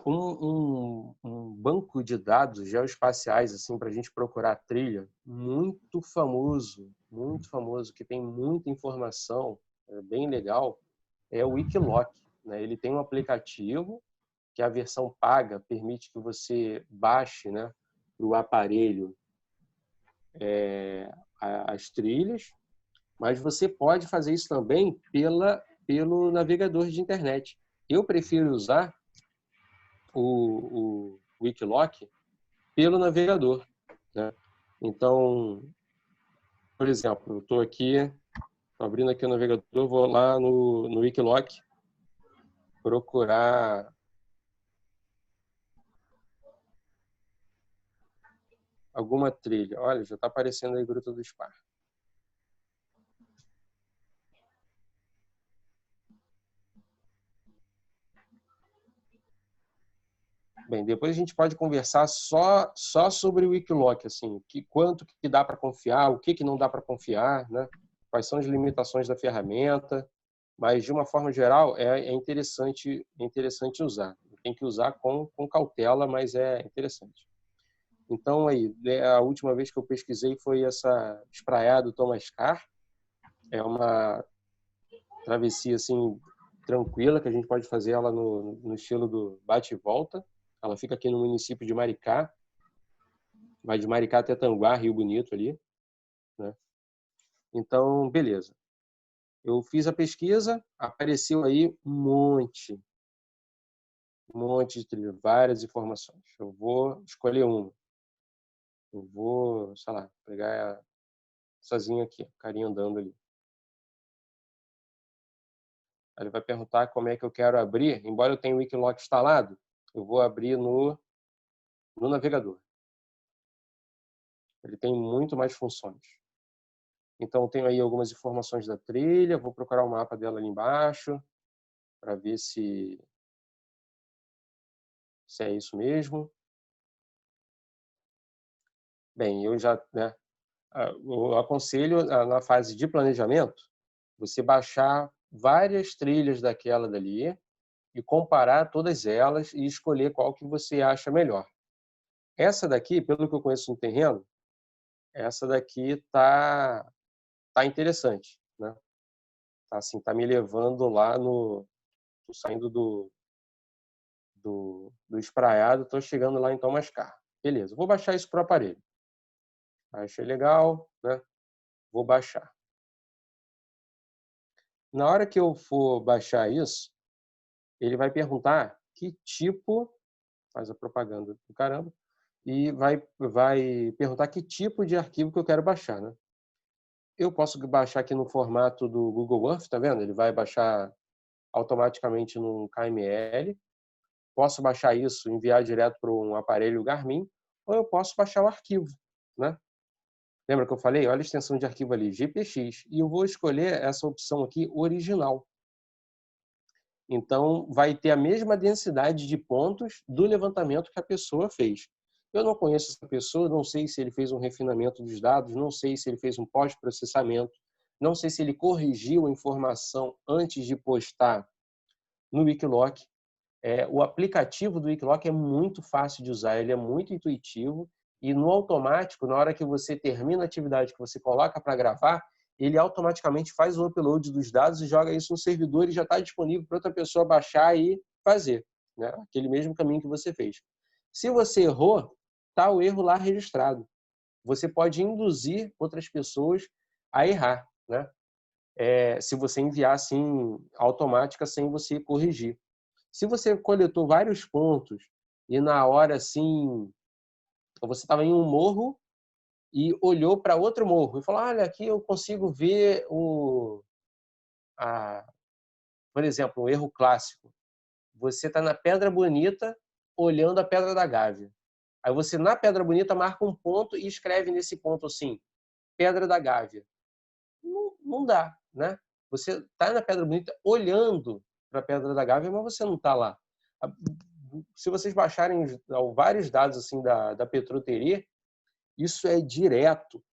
Um banco de dados geoespaciais assim para a gente procurar trilha muito famoso, que tem muita informação, bem legal, é o Wikiloc, né? Ele tem um aplicativo que a versão paga permite que você baixe, né, para o aparelho as trilhas, mas você pode fazer isso também pelo navegador de internet. Eu prefiro usar o Wikiloc pelo navegador, né? Então, por exemplo, eu estou aqui, abrindo aqui o navegador, vou lá no Wikiloc procurar alguma trilha. Olha, já está aparecendo aí Gruta do Spar. Bem, depois a gente pode conversar só sobre o Wikiloc, assim, quanto que dá para confiar, o que não dá para confiar, né? Quais são as limitações da ferramenta, mas de uma forma geral é interessante usar. Tem que usar com cautela, mas é interessante. Então aí, a última vez que eu pesquisei foi essa Espraiada do Thomas Carr. É uma travessia assim tranquila que a gente pode fazer ela no estilo do bate e volta. Ela fica aqui no município de Maricá. Vai de Maricá até Tanguá, Rio Bonito ali, né? Então, beleza. Eu fiz a pesquisa, apareceu aí um monte de trilha, várias informações. Eu vou escolher uma. Eu vou, sei lá, pegar sozinho aqui, o carinha andando ali. Aí ele vai perguntar como é que eu quero abrir. Embora eu tenha o Wikiloc instalado, eu vou abrir no navegador. Ele tem muito mais funções. Então, tenho aí algumas informações da trilha, vou procurar o mapa dela ali embaixo, para ver se se é isso mesmo. Bem, eu já, né, eu aconselho na fase de planejamento você baixar várias trilhas daquela dali e comparar todas elas e escolher qual que você acha melhor. Essa daqui, pelo que eu conheço no terreno, essa daqui tá interessante, né? Tá assim, tá me levando lá no tô saindo do espraiado, tô chegando lá em Tomascar. Beleza, vou baixar isso pro aparelho. Achei legal, né? Vou baixar. Na hora que eu for baixar isso, ele vai perguntar que tipo, faz a propaganda do caramba, e vai perguntar que tipo de arquivo que eu quero baixar, né? Eu posso baixar aqui no formato do Google Earth, tá vendo? Ele vai baixar automaticamente num KML. Posso baixar isso, enviar direto para um aparelho Garmin, ou eu posso baixar o arquivo, né? Lembra que eu falei? Olha a extensão de arquivo ali, GPX, e eu vou escolher essa opção aqui, original. Então, vai ter a mesma densidade de pontos do levantamento que a pessoa fez. Eu não conheço essa pessoa, não sei se ele fez um refinamento dos dados, não sei se ele fez um pós-processamento, não sei se ele corrigiu a informação antes de postar no Wikiloc. O aplicativo do Wikiloc é muito fácil de usar, ele é muito intuitivo e no automático, na hora que você termina a atividade que você coloca para gravar, ele automaticamente faz o upload dos dados e joga isso no servidor e já está disponível para outra pessoa baixar e fazer, né? Aquele mesmo caminho que você fez. Se você errou, está o erro lá registrado. Você pode induzir outras pessoas a errar, né? Se você enviar assim automática sem você corrigir. Se você coletou vários pontos e na hora assim você estava em um morro e olhou para outro morro e falou: olha, aqui eu consigo ver por exemplo, um erro clássico. Você está na Pedra Bonita olhando a Pedra da Gávea. Aí você, na Pedra Bonita, marca um ponto e escreve nesse ponto assim, Pedra da Gávea. Não dá, né? Você está na Pedra Bonita olhando para a Pedra da Gávea, mas você não está lá. Se vocês baixarem vários dados assim da Petroterie, isso é direto.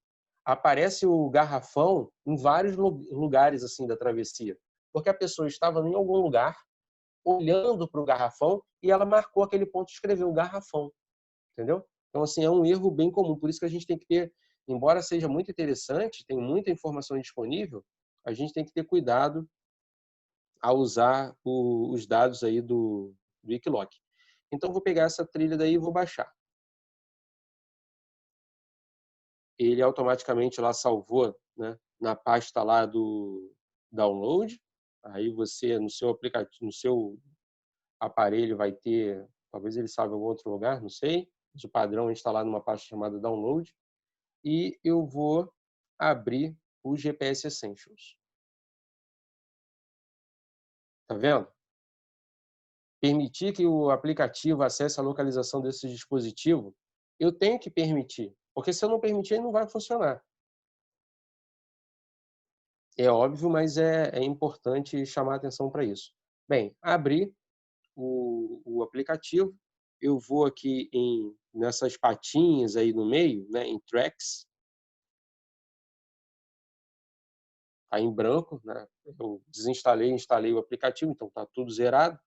Aparece o garrafão em vários lugares assim da travessia, porque a pessoa estava em algum lugar olhando para o garrafão e ela marcou aquele ponto e escreveu o garrafão, entendeu? Então assim é um erro bem comum, por isso que a gente tem que ter, embora seja muito interessante, tem muita informação disponível, a gente tem que ter cuidado ao usar os dados aí do Wikiloc. Então vou pegar essa trilha daí e vou baixar. Ele automaticamente lá salvou, né, na pasta lá do download. Aí você no seu aplicativo, no seu aparelho vai ter, talvez ele salve em algum outro lugar, não sei. De padrão instalar numa pasta chamada download. E eu vou abrir o GPS Essentials. Tá vendo? Permitir que o aplicativo acesse a localização desse dispositivo, eu tenho que permitir, porque se eu não permitir, ele não vai funcionar. É óbvio, mas é importante chamar atenção para isso. Bem, abri o aplicativo, eu vou aqui nessas patinhas aí no meio, né, em Tracks, tá em branco, né? Eu desinstalei e instalei o aplicativo, então tá tudo zerado.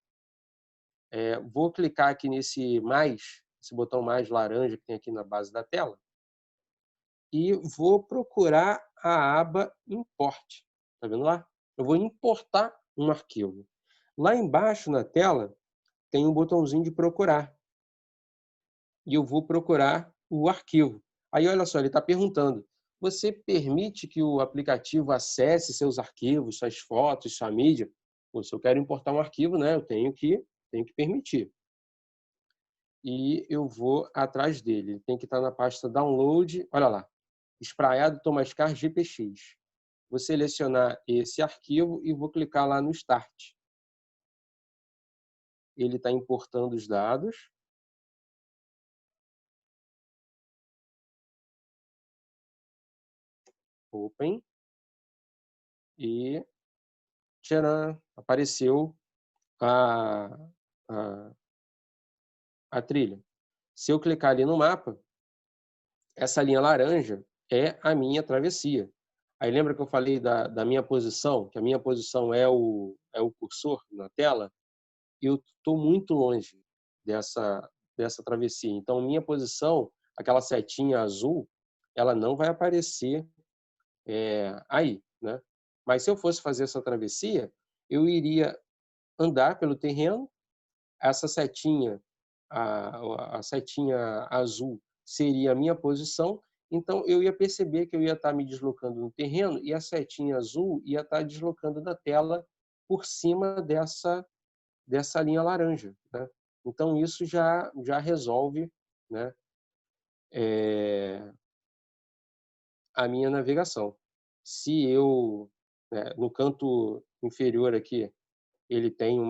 Vou clicar aqui nesse mais, esse botão mais laranja que tem aqui na base da tela, e vou procurar a aba Import. Tá vendo lá? Eu vou importar um arquivo. Lá embaixo na tela tem um botãozinho de procurar. E eu vou procurar o arquivo. Aí olha só, ele está perguntando: você permite que o aplicativo acesse seus arquivos, suas fotos, sua mídia? Pô, se eu quero importar um arquivo, né, eu tenho que permitir. E eu vou atrás dele. Ele tem que estar na pasta download. Olha lá, Espraiado Tomascar GPX. Vou selecionar esse arquivo e vou clicar lá no Start. Ele está importando os dados. Open. E tcharam, apareceu a a trilha. Se eu clicar ali no mapa, essa linha laranja é a minha travessia. Aí lembra que eu falei da minha posição, que a minha posição é o cursor na tela? Eu estou muito longe dessa travessia. Então, minha posição, aquela setinha azul, ela não vai aparecer aí, né? Mas se eu fosse fazer essa travessia, eu iria andar pelo terreno, essa setinha, a setinha azul seria a minha posição, então eu ia perceber que eu ia estar me deslocando no terreno e a setinha azul ia estar deslocando na tela por cima dessa linha laranja, né? Então isso já resolve, né, a minha navegação. Se eu, né, no canto inferior aqui, ele tem um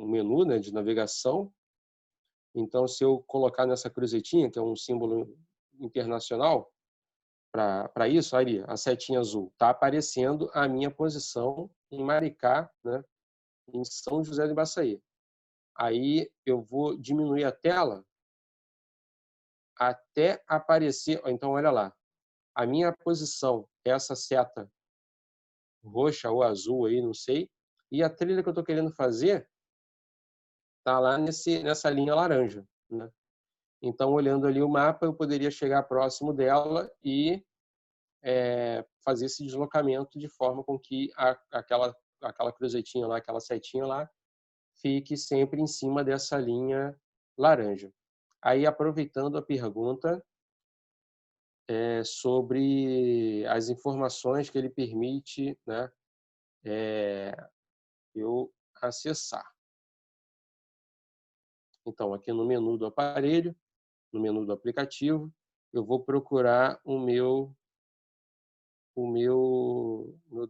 menu, né, de navegação. Então, se eu colocar nessa cruzetinha, que é um símbolo internacional, para isso, aí, a setinha azul, está aparecendo a minha posição em Maricá, né, em São José do Ibaçaí. Aí eu vou diminuir a tela até aparecer. Então, olha lá, a minha posição é essa seta roxa ou azul aí, não sei, e a trilha que eu estou querendo fazer está lá nessa linha laranja, né? Então, olhando ali o mapa, eu poderia chegar próximo dela e fazer esse deslocamento de forma com que aquela cruzetinha lá, aquela setinha lá, fique sempre em cima dessa linha laranja. Aí, aproveitando a pergunta sobre as informações que ele permite, né, eu acessar. Então, aqui no menu do aparelho, no menu do aplicativo, eu vou procurar o meu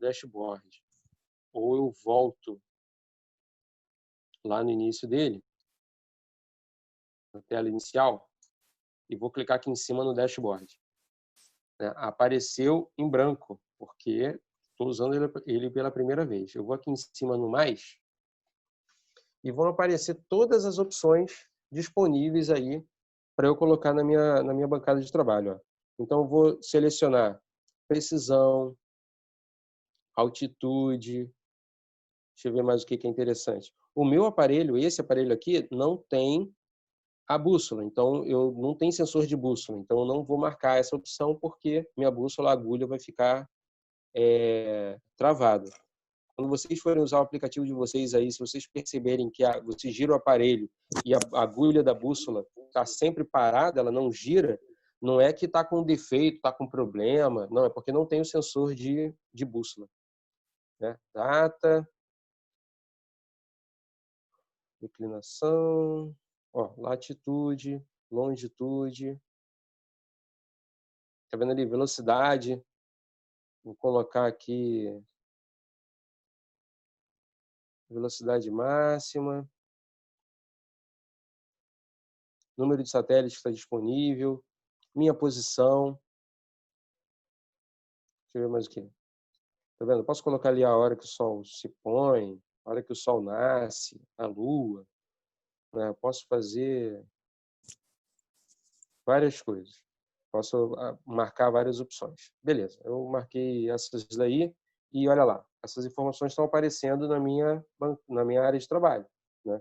dashboard. Ou eu volto lá no início dele, na tela inicial, e vou clicar aqui em cima no dashboard. Apareceu em branco, porque estou usando ele pela primeira vez. Eu vou aqui em cima no mais e vão aparecer todas as opções disponíveis aí para eu colocar na minha bancada de trabalho. Ó. Então, eu vou selecionar precisão, altitude. Deixa eu ver mais o que é interessante. O meu aparelho, esse aparelho aqui, não tem a bússola. Então, eu não tenho sensor de bússola. Então, eu não vou marcar essa opção porque minha bússola, a agulha, vai ficar travada. Quando vocês forem usar o aplicativo de vocês aí, se vocês perceberem que você gira o aparelho e a agulha da bússola está sempre parada, ela não gira, não é que está com defeito, está com problema, não, é porque não tem o sensor de bússola. Né? Data, declinação, latitude, longitude, tá vendo ali, velocidade, vou colocar aqui velocidade máxima, número de satélites que está disponível, minha posição, deixa eu ver mais o que. Tá vendo? Eu posso colocar ali a hora que o sol se põe, a hora que o sol nasce, a lua, né? Eu posso fazer várias coisas. Posso marcar várias opções. Beleza, eu marquei essas daí e olha lá, essas informações estão aparecendo na minha área de trabalho, né?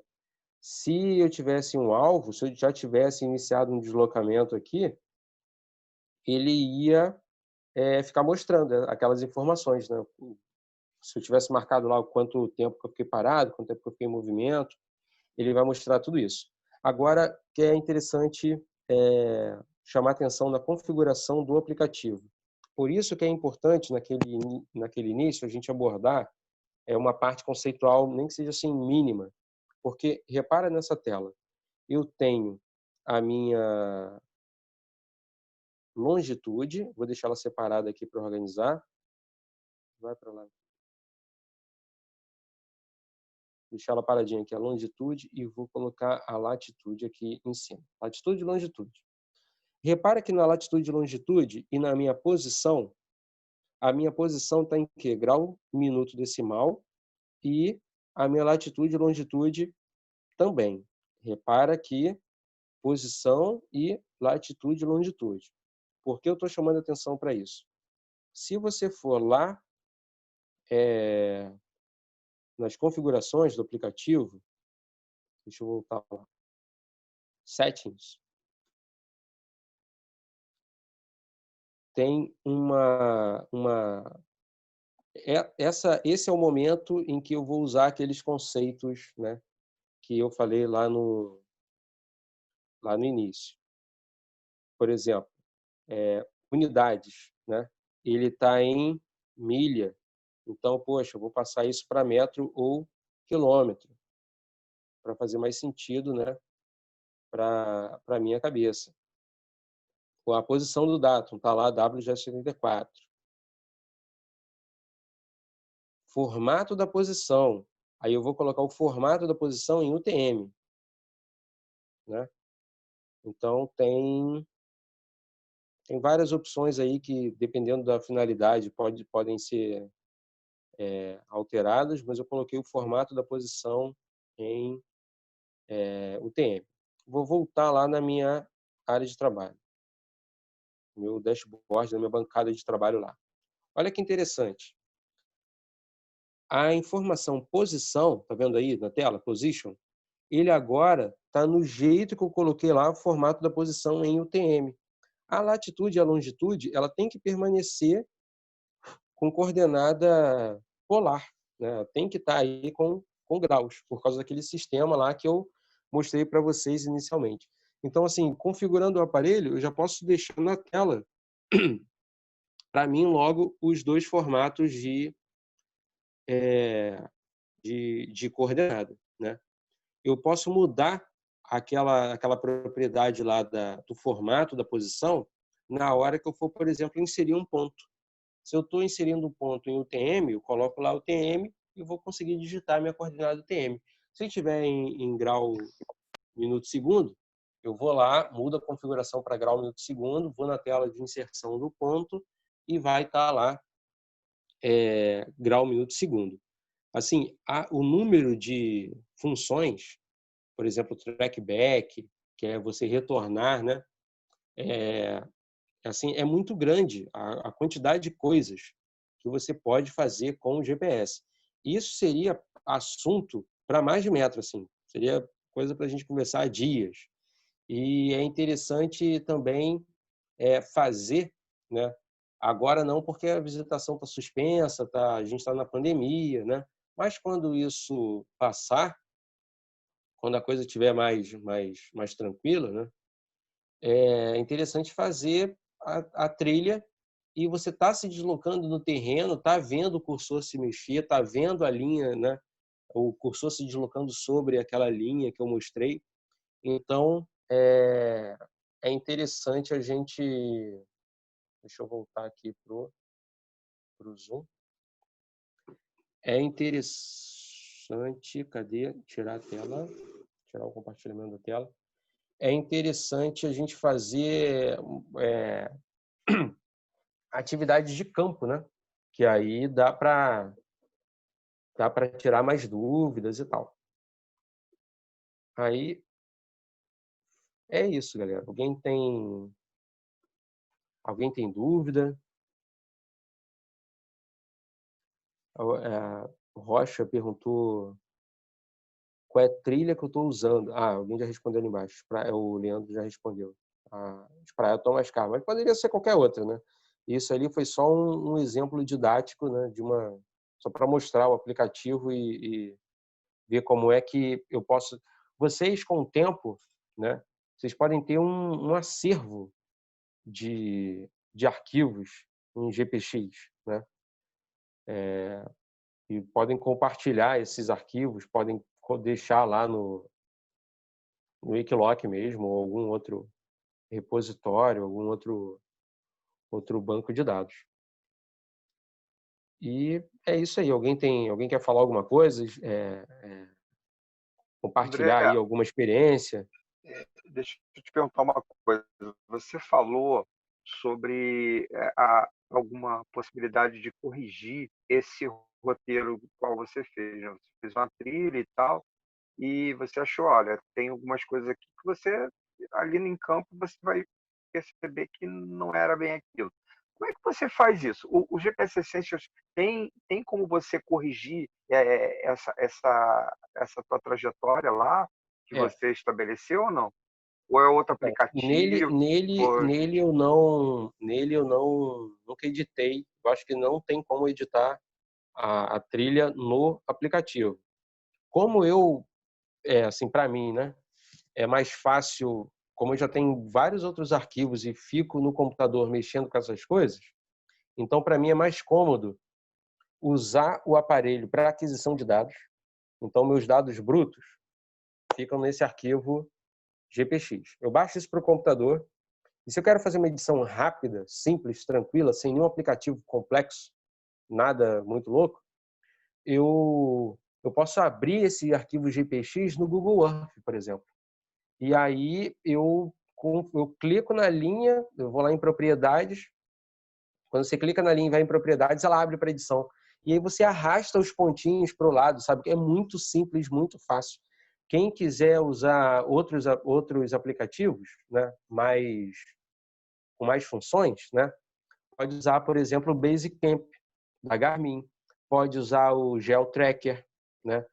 Se eu tivesse um alvo, se eu já tivesse iniciado um deslocamento aqui, ele ia ficar mostrando aquelas informações, né? Se eu tivesse marcado lá quanto tempo que eu fiquei parado, quanto tempo que eu fiquei em movimento, ele vai mostrar tudo isso. Agora, que é interessante chamar atenção na configuração do aplicativo. Por isso que é importante, naquele início, a gente abordar uma parte conceitual, nem que seja assim, mínima. Porque, repara nessa tela, eu tenho a minha longitude, vou deixar ela separada aqui para organizar. Vai para lá. Deixar ela paradinha aqui, a longitude, e vou colocar a latitude aqui em cima. Latitude e longitude. Repara que na latitude e longitude e na minha posição, a minha posição está em que? Grau, minuto decimal, e a minha latitude e longitude também. Repara que posição e latitude e longitude. Por que eu estou chamando atenção para isso? Se você for lá nas configurações do aplicativo, deixa eu voltar lá, Settings, tem esse é o momento em que eu vou usar aqueles conceitos, né, que eu falei lá no início. Por exemplo, unidades, né? Ele está em milha, então, poxa, eu vou passar isso para metro ou quilômetro, para fazer mais sentido, né, para a minha cabeça. A posição do datum está lá, WG74. Formato da posição. Aí eu vou colocar o formato da posição em UTM, né? Então, tem várias opções aí que, dependendo da finalidade, podem ser alteradas, mas eu coloquei o formato da posição em UTM. Vou voltar lá na minha área de trabalho, meu dashboard, na minha bancada de trabalho lá. Olha que interessante. A informação posição, tá vendo aí na tela, position, ele agora está no jeito que eu coloquei lá, o formato da posição em UTM. A latitude e a longitude, ela tem que permanecer com coordenada polar, né? Tem que estar aí com graus, por causa daquele sistema lá que eu mostrei para vocês inicialmente. Então, assim, configurando o aparelho, eu já posso deixar na tela, para mim, logo, os dois formatos de coordenada, né? Eu posso mudar aquela propriedade lá do formato da posição na hora que eu for, por exemplo, inserir um ponto. Se eu estou inserindo um ponto em UTM, eu coloco lá o UTM e vou conseguir digitar minha coordenada UTM. Se estiver em grau minuto segundo, eu vou lá, mudo a configuração para grau minuto segundo, vou na tela de inserção do ponto e vai estar lá grau minuto segundo. Assim, o número de funções, por exemplo, trackback, que é você retornar, né? Assim, é muito grande a quantidade de coisas que você pode fazer com o GPS. Isso seria assunto para mais de metro, assim. Seria coisa para a gente conversar há dias. E é interessante também fazer, né? Agora não, porque a visitação está suspensa, a gente está na pandemia, né? Mas quando isso passar, quando a coisa estiver mais tranquila, né? É interessante fazer a trilha e você está se deslocando no terreno, está vendo o cursor se mexer, está vendo a linha, né? O cursor se deslocando sobre aquela linha que eu mostrei. Então, é interessante a gente... Deixa eu voltar aqui pro Zoom. É interessante... Cadê? Tirar a tela. Tirar o compartilhamento da tela. É interessante a gente fazer atividades de campo, né? Que aí dá para tirar mais dúvidas e tal. Aí é isso, galera. Alguém tem dúvida? O Rocha perguntou qual é a trilha que eu estou usando. Alguém já respondeu ali embaixo. O Leandro já respondeu. Espraia Thomas Carr, mas poderia ser qualquer outra, né? Isso ali foi só um exemplo didático, né? Só para mostrar o aplicativo e ver como é que eu posso... Vocês, com o tempo, né? Vocês podem ter um acervo de arquivos em GPX, né? E podem compartilhar esses arquivos, podem deixar lá no Wikiloc mesmo, ou algum outro repositório, algum outro banco de dados. E é isso aí. Alguém quer falar alguma coisa? Compartilhar André, aí alguma experiência? deixa eu te perguntar uma coisa. Você falou sobre alguma possibilidade de corrigir esse roteiro qual você fez, né? Você fez uma trilha e tal, e você achou, olha, tem algumas coisas aqui que você, ali em campo, você vai perceber que não era bem aquilo. Como é que você faz isso? O GPS Essentials tem como você corrigir essa tua trajetória lá que É, você estabeleceu ou não? Ou é outro então, nele, aplicativo? nele, Ou... nele eu não, nunca editei. Eu acho que não tem como editar a trilha no aplicativo. Como eu, assim, para mim, né, é mais fácil, como eu já tenho vários outros arquivos e fico no computador mexendo com essas coisas, então para mim é mais cômodo usar o aparelho para aquisição de dados. Então meus dados brutos ficam nesse arquivo GPX. Eu baixo isso para o computador e se eu quero fazer uma edição rápida, simples, tranquila, sem nenhum aplicativo complexo, nada muito louco, eu posso abrir esse arquivo GPX no Google Earth, por exemplo. E aí eu clico na linha, eu vou lá em propriedades. Quando você clica na linha e vai em propriedades, ela abre para edição. E aí você arrasta os pontinhos para o lado, sabe? É muito simples, muito fácil. Quem quiser usar outros aplicativos, né, com mais funções, né, pode usar, por exemplo, o Basecamp da Garmin, pode usar o GeoTracker, né?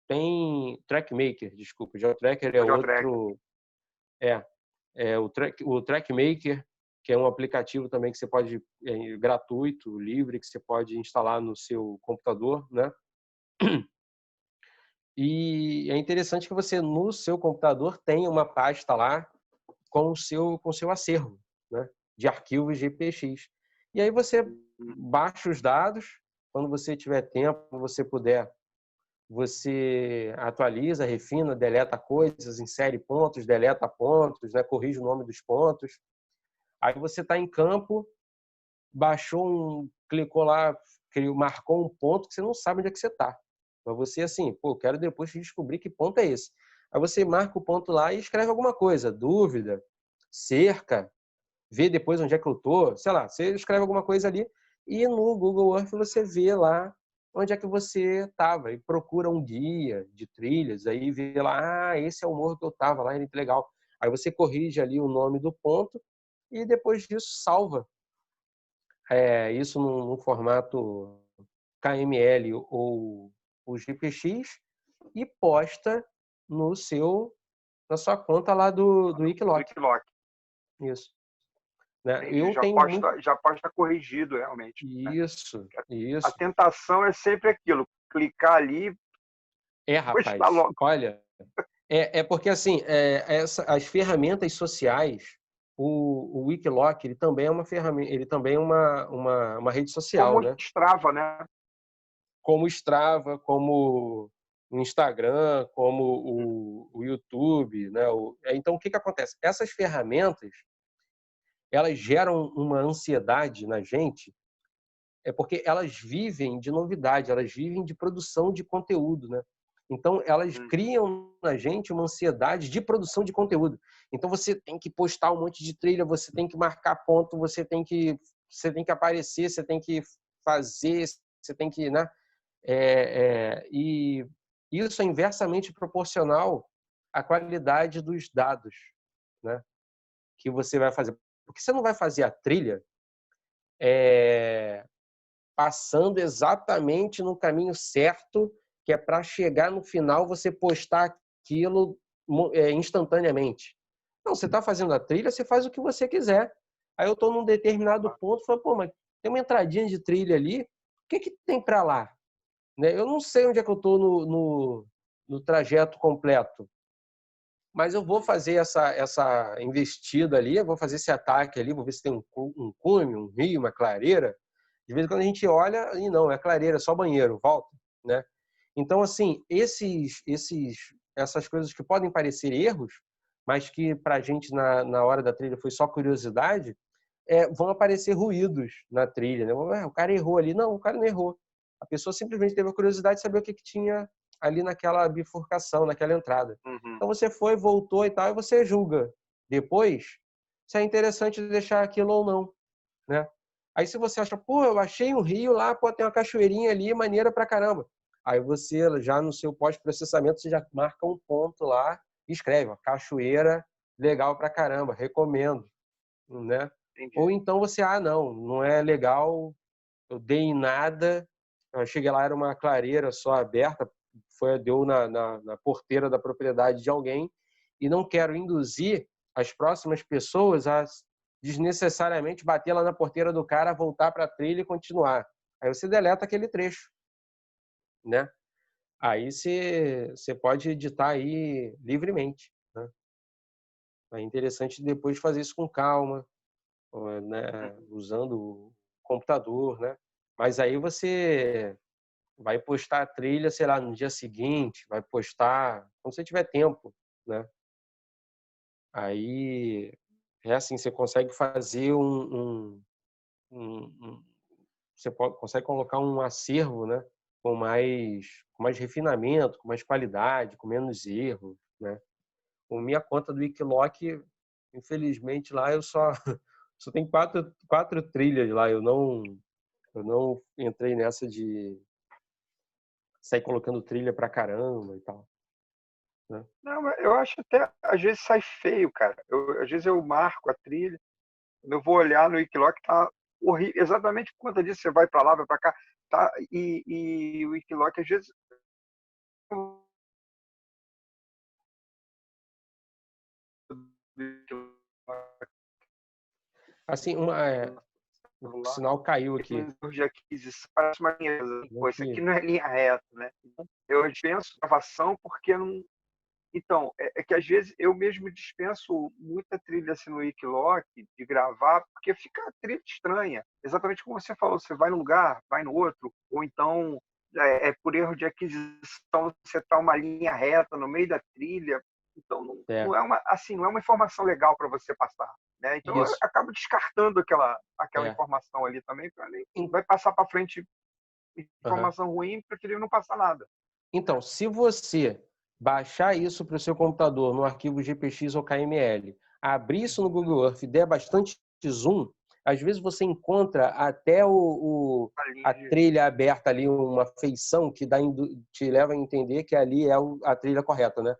Tem TrackMaker, desculpa, o GeoTracker é o Geotrack? outro, é, o TrackMaker, que é um aplicativo também que você pode, gratuito, livre, que você pode instalar no seu computador, né? E é interessante que você, no seu computador, tenha uma pasta lá com o seu acervo, né, de arquivos GPX. E aí você baixa os dados, quando você tiver tempo, você puder, você atualiza, refina, deleta coisas, insere pontos, deleta pontos, né, corrige o nome dos pontos. Aí você está em campo, clicou lá, marcou um ponto que você não sabe onde é que você está. Mas você, assim, pô, quero depois descobrir que ponto é esse. Aí você marca o ponto lá e escreve alguma coisa, dúvida, cerca, vê depois onde é que eu tô, sei lá, você escreve alguma coisa ali e no Google Earth você vê lá onde é que você estava e procura um guia de trilhas, aí vê lá, esse é o morro que eu estava lá, que legal. Aí você corrige ali o nome do ponto e depois disso salva isso num formato KML ou o GPX e posta na sua conta lá do Do Wikiloc. Wikiloc. Isso. Né? Entendi. Eu tenho muito... Já posta corrigido, realmente. Né? Isso. A tentação é sempre aquilo, clicar ali, postar Rapaz, logo. olha, porque assim, as ferramentas sociais, o Wikiloc, ele também é uma ferramenta, ele também é uma rede social, Como né? Strava, né? Como o Strava, como o Instagram, como o YouTube, né? Então, o que acontece? Essas ferramentas, elas geram uma ansiedade na gente, porque elas vivem de novidade, elas vivem de produção de conteúdo, né? Então, elas criam na gente uma ansiedade de produção de conteúdo. Então, você tem que postar um monte de trilha, você tem que marcar ponto, você tem que aparecer, você tem que fazer, você tem que, né? E isso é inversamente proporcional à qualidade dos dados, né, que você vai fazer. Porque você não vai fazer a trilha passando exatamente no caminho certo, que é para chegar no final você postar aquilo instantaneamente. Não, você está fazendo a trilha, você faz o que você quiser. Aí eu estou num determinado ponto, falo, pô, mas tem uma entradinha de trilha ali, o que tem para lá? Né? Eu não sei onde é que eu estou no trajeto completo, mas eu vou fazer essa investida ali, eu vou fazer esse ataque ali, vou ver se tem um cume, um rio, uma clareira. De vez em quando a gente olha e não, é clareira, é só banheiro, volta, né? Então, assim, essas coisas que podem parecer erros, mas que para a gente na hora da trilha foi só curiosidade, vão aparecer ruídos na trilha, né? O cara errou ali. Não, o cara não errou. A pessoa simplesmente teve a curiosidade de saber o que tinha ali naquela bifurcação, naquela entrada. Então você foi, voltou e tal, e você julga depois se é interessante deixar aquilo ou não, né? Aí se você acha, pô, eu achei um rio lá, pô, tem uma cachoeirinha ali, maneira pra caramba. Aí você, já no seu pós-processamento, você já marca um ponto lá e escreve, ó, cachoeira, legal pra caramba, recomendo, né? Entendi. Ou então você, não é legal, eu dei em nada, eu cheguei lá, era uma clareira só aberta, deu na porteira da propriedade de alguém, e não quero induzir as próximas pessoas a desnecessariamente bater lá na porteira do cara, voltar para a trilha e continuar. Aí você deleta aquele trecho, né? Aí você pode editar aí livremente, né? É interessante depois fazer isso com calma, né? Usando o computador, né? Mas aí você vai postar a trilha, sei lá, no dia seguinte, vai postar quando você tiver tempo, né? Aí é assim, você consegue fazer você consegue colocar um acervo, né? Com mais refinamento, com mais qualidade, com menos erros, né? Com minha conta do Wikiloc, infelizmente lá eu só tenho quatro trilhas lá. Eu não entrei nessa de sair colocando trilha pra caramba e tal, né? Não, mas eu acho até, às vezes sai feio, cara. Às vezes eu marco a trilha, quando eu vou olhar no Wikiloc, tá horrível. Exatamente por conta disso, você vai para lá, vai para cá, tá? E o Wikiloc, às vezes, Assim, o sinal caiu aqui. de aquisição, parece uma linha. Pô, isso aqui não é linha reta, né? Eu dispenso gravação porque não. Então, é que às vezes eu mesmo dispenso muita trilha assim no Wikiloc de gravar, porque fica a trilha estranha. Exatamente como você falou, você vai num lugar, vai no outro, ou então por erro de aquisição você está uma linha reta no meio da trilha. Então, não é uma, assim, não é uma informação legal para você passar. Né? Então, eu Isso. acabo descartando aquela É. informação ali também, para vai passar para frente Uhum. informação ruim, prefiro não passar nada. Então, se você baixar isso para o seu computador no arquivo GPX ou KML, abrir isso no Google Earth e der bastante zoom, às vezes você encontra até a trilha aberta ali, uma feição que te leva a entender que ali é a trilha correta, né?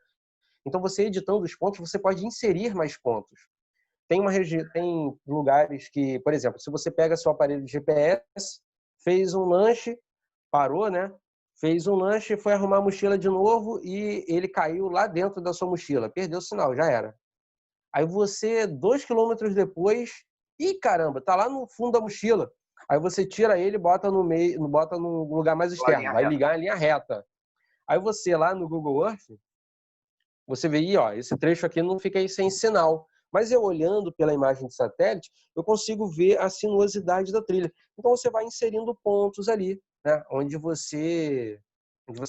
Então, você editando os pontos, você pode inserir mais pontos. Tem lugares que, por exemplo, se você pega seu aparelho de GPS, fez um lanche, parou, né? Fez um lanche, foi arrumar a mochila de novo e ele caiu lá dentro da sua mochila. Perdeu o sinal, já era. Aí você, 2 quilômetros depois, caramba, tá lá no fundo da mochila. Aí você tira ele e bota no meio, bota num lugar mais externo, vai ligar em linha reta. Aí você lá no Google Earth, você vê aí, ó, esse trecho aqui não fica aí sem sinal. Mas eu olhando pela imagem de satélite, eu consigo ver a sinuosidade da trilha. Então você vai inserindo pontos ali, né, onde você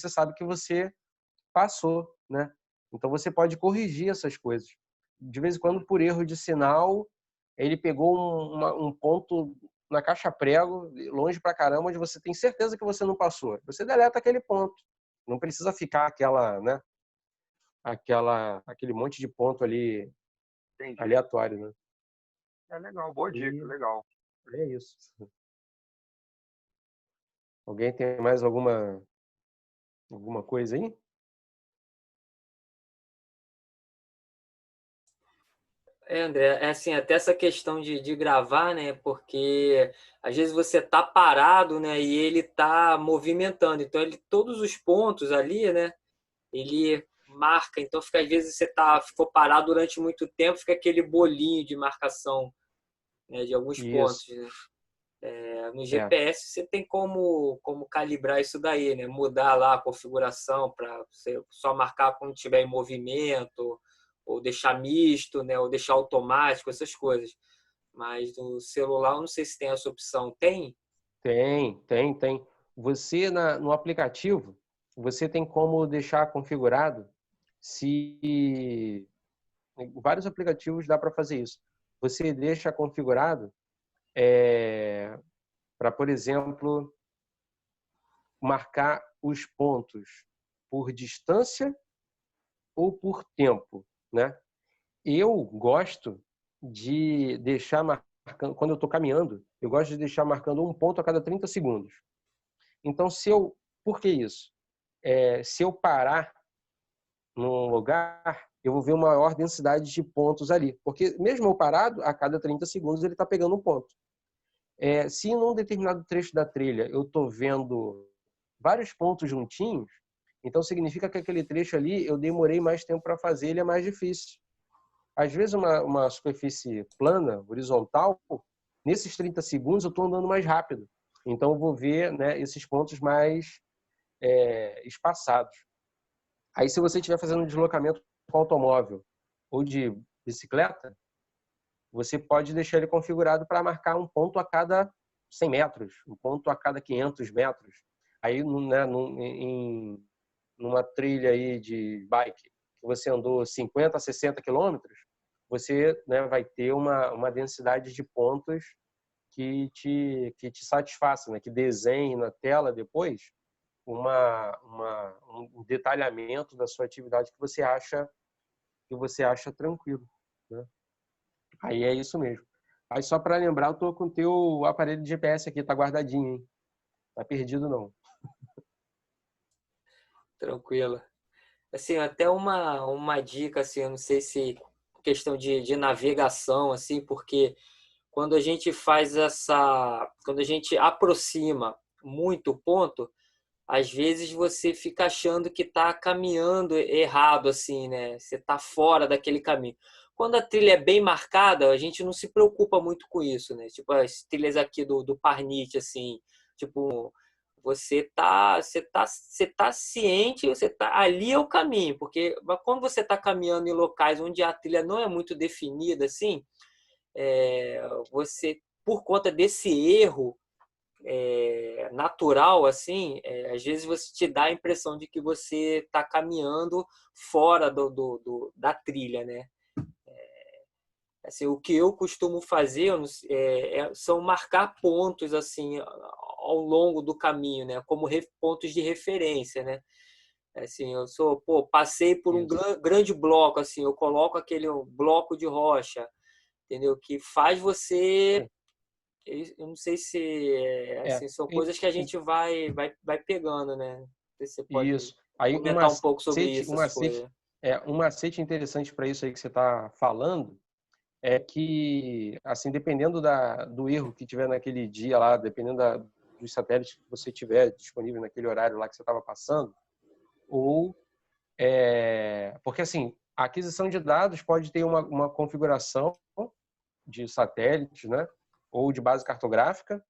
sabe que você passou, né? Então você pode corrigir essas coisas. De vez em quando, por erro de sinal, ele pegou um ponto na caixa prego, longe pra caramba, onde você tem certeza que você não passou. Você deleta aquele ponto. Não precisa ficar né, aquele monte de ponto ali. Entendi. Aleatório, né? É legal, boa dica, legal. É isso. Alguém tem mais alguma coisa aí? André, é assim, até essa questão de gravar, né? Porque às vezes você tá parado, né? E ele tá movimentando. Então, todos os pontos ali, né? Ele marca. Então, às vezes você ficou parado durante muito tempo, fica aquele bolinho de marcação, né, de alguns pontos, Isso. né? No GPS você tem como calibrar isso daí, né? Mudar lá a configuração para você só marcar quando estiver em movimento, ou deixar misto, né? Ou deixar automático, essas coisas. Mas no celular eu não sei se tem essa opção. Tem? Tem. Você no aplicativo, você tem como deixar configurado se vários aplicativos dá para fazer isso. Você deixa configurado para, por exemplo, marcar os pontos por distância ou por tempo, né? Eu gosto de deixar marcando, quando eu estou caminhando, eu gosto de deixar marcando um ponto a cada 30 segundos. Então, por que isso? se eu parar num lugar, eu vou ver uma maior densidade de pontos ali. Porque mesmo eu parado, a cada 30 segundos ele está pegando um ponto. Se em um determinado trecho da trilha eu estou vendo vários pontos juntinhos, então significa que aquele trecho ali eu demorei mais tempo para fazer, ele é mais difícil. Às vezes uma superfície plana, horizontal, nesses 30 segundos eu estou andando mais rápido. Então eu vou ver, né, esses pontos mais espaçados. Aí se você estiver fazendo um deslocamento com automóvel ou de bicicleta, você pode deixar ele configurado para marcar um ponto a cada 100 metros, um ponto a cada 500 metros. Aí, né, numa trilha aí de bike, que você andou 50 a 60 quilômetros, você, né, vai ter uma densidade de pontos que te satisfaça, né? Que desenhe na tela depois um detalhamento da sua atividade que você acha tranquilo, né? Aí é isso mesmo. Aí só para lembrar, eu tô com o teu aparelho de GPS aqui, tá guardadinho, hein? Tá perdido não. Tranquilo. Assim, até uma dica, assim, eu não sei se questão de navegação, assim, porque quando a gente quando a gente aproxima muito o ponto, às vezes você fica achando que está caminhando errado, assim, né? Você está fora daquele caminho. Quando a trilha é bem marcada, a gente não se preocupa muito com isso, né? Tipo, as trilhas aqui do Parnite, assim, tipo, você tá ciente, ali é o caminho, porque quando você está caminhando em locais onde a trilha não é muito definida, assim, você, por conta desse erro natural, assim, às vezes você te dá a impressão de que você está caminhando fora da trilha, né? Assim, o que eu costumo fazer são marcar pontos assim ao longo do caminho, né? Como pontos de referência, né? Assim, passei por um grande bloco, assim, eu coloco aquele bloco de rocha, entendeu? Que faz você, eu não sei se assim, são coisas que a gente vai pegando, né? Não sei se você pode Isso. Aí comentar um pouco sobre isso, essas coisas. um macete interessante para isso aí que você está falando é que, assim, dependendo do erro que tiver naquele dia lá, dependendo dos satélites que você tiver disponível naquele horário lá que você estava passando, ou porque assim, a aquisição de dados pode ter uma configuração de satélites, né, ou de base cartográfica,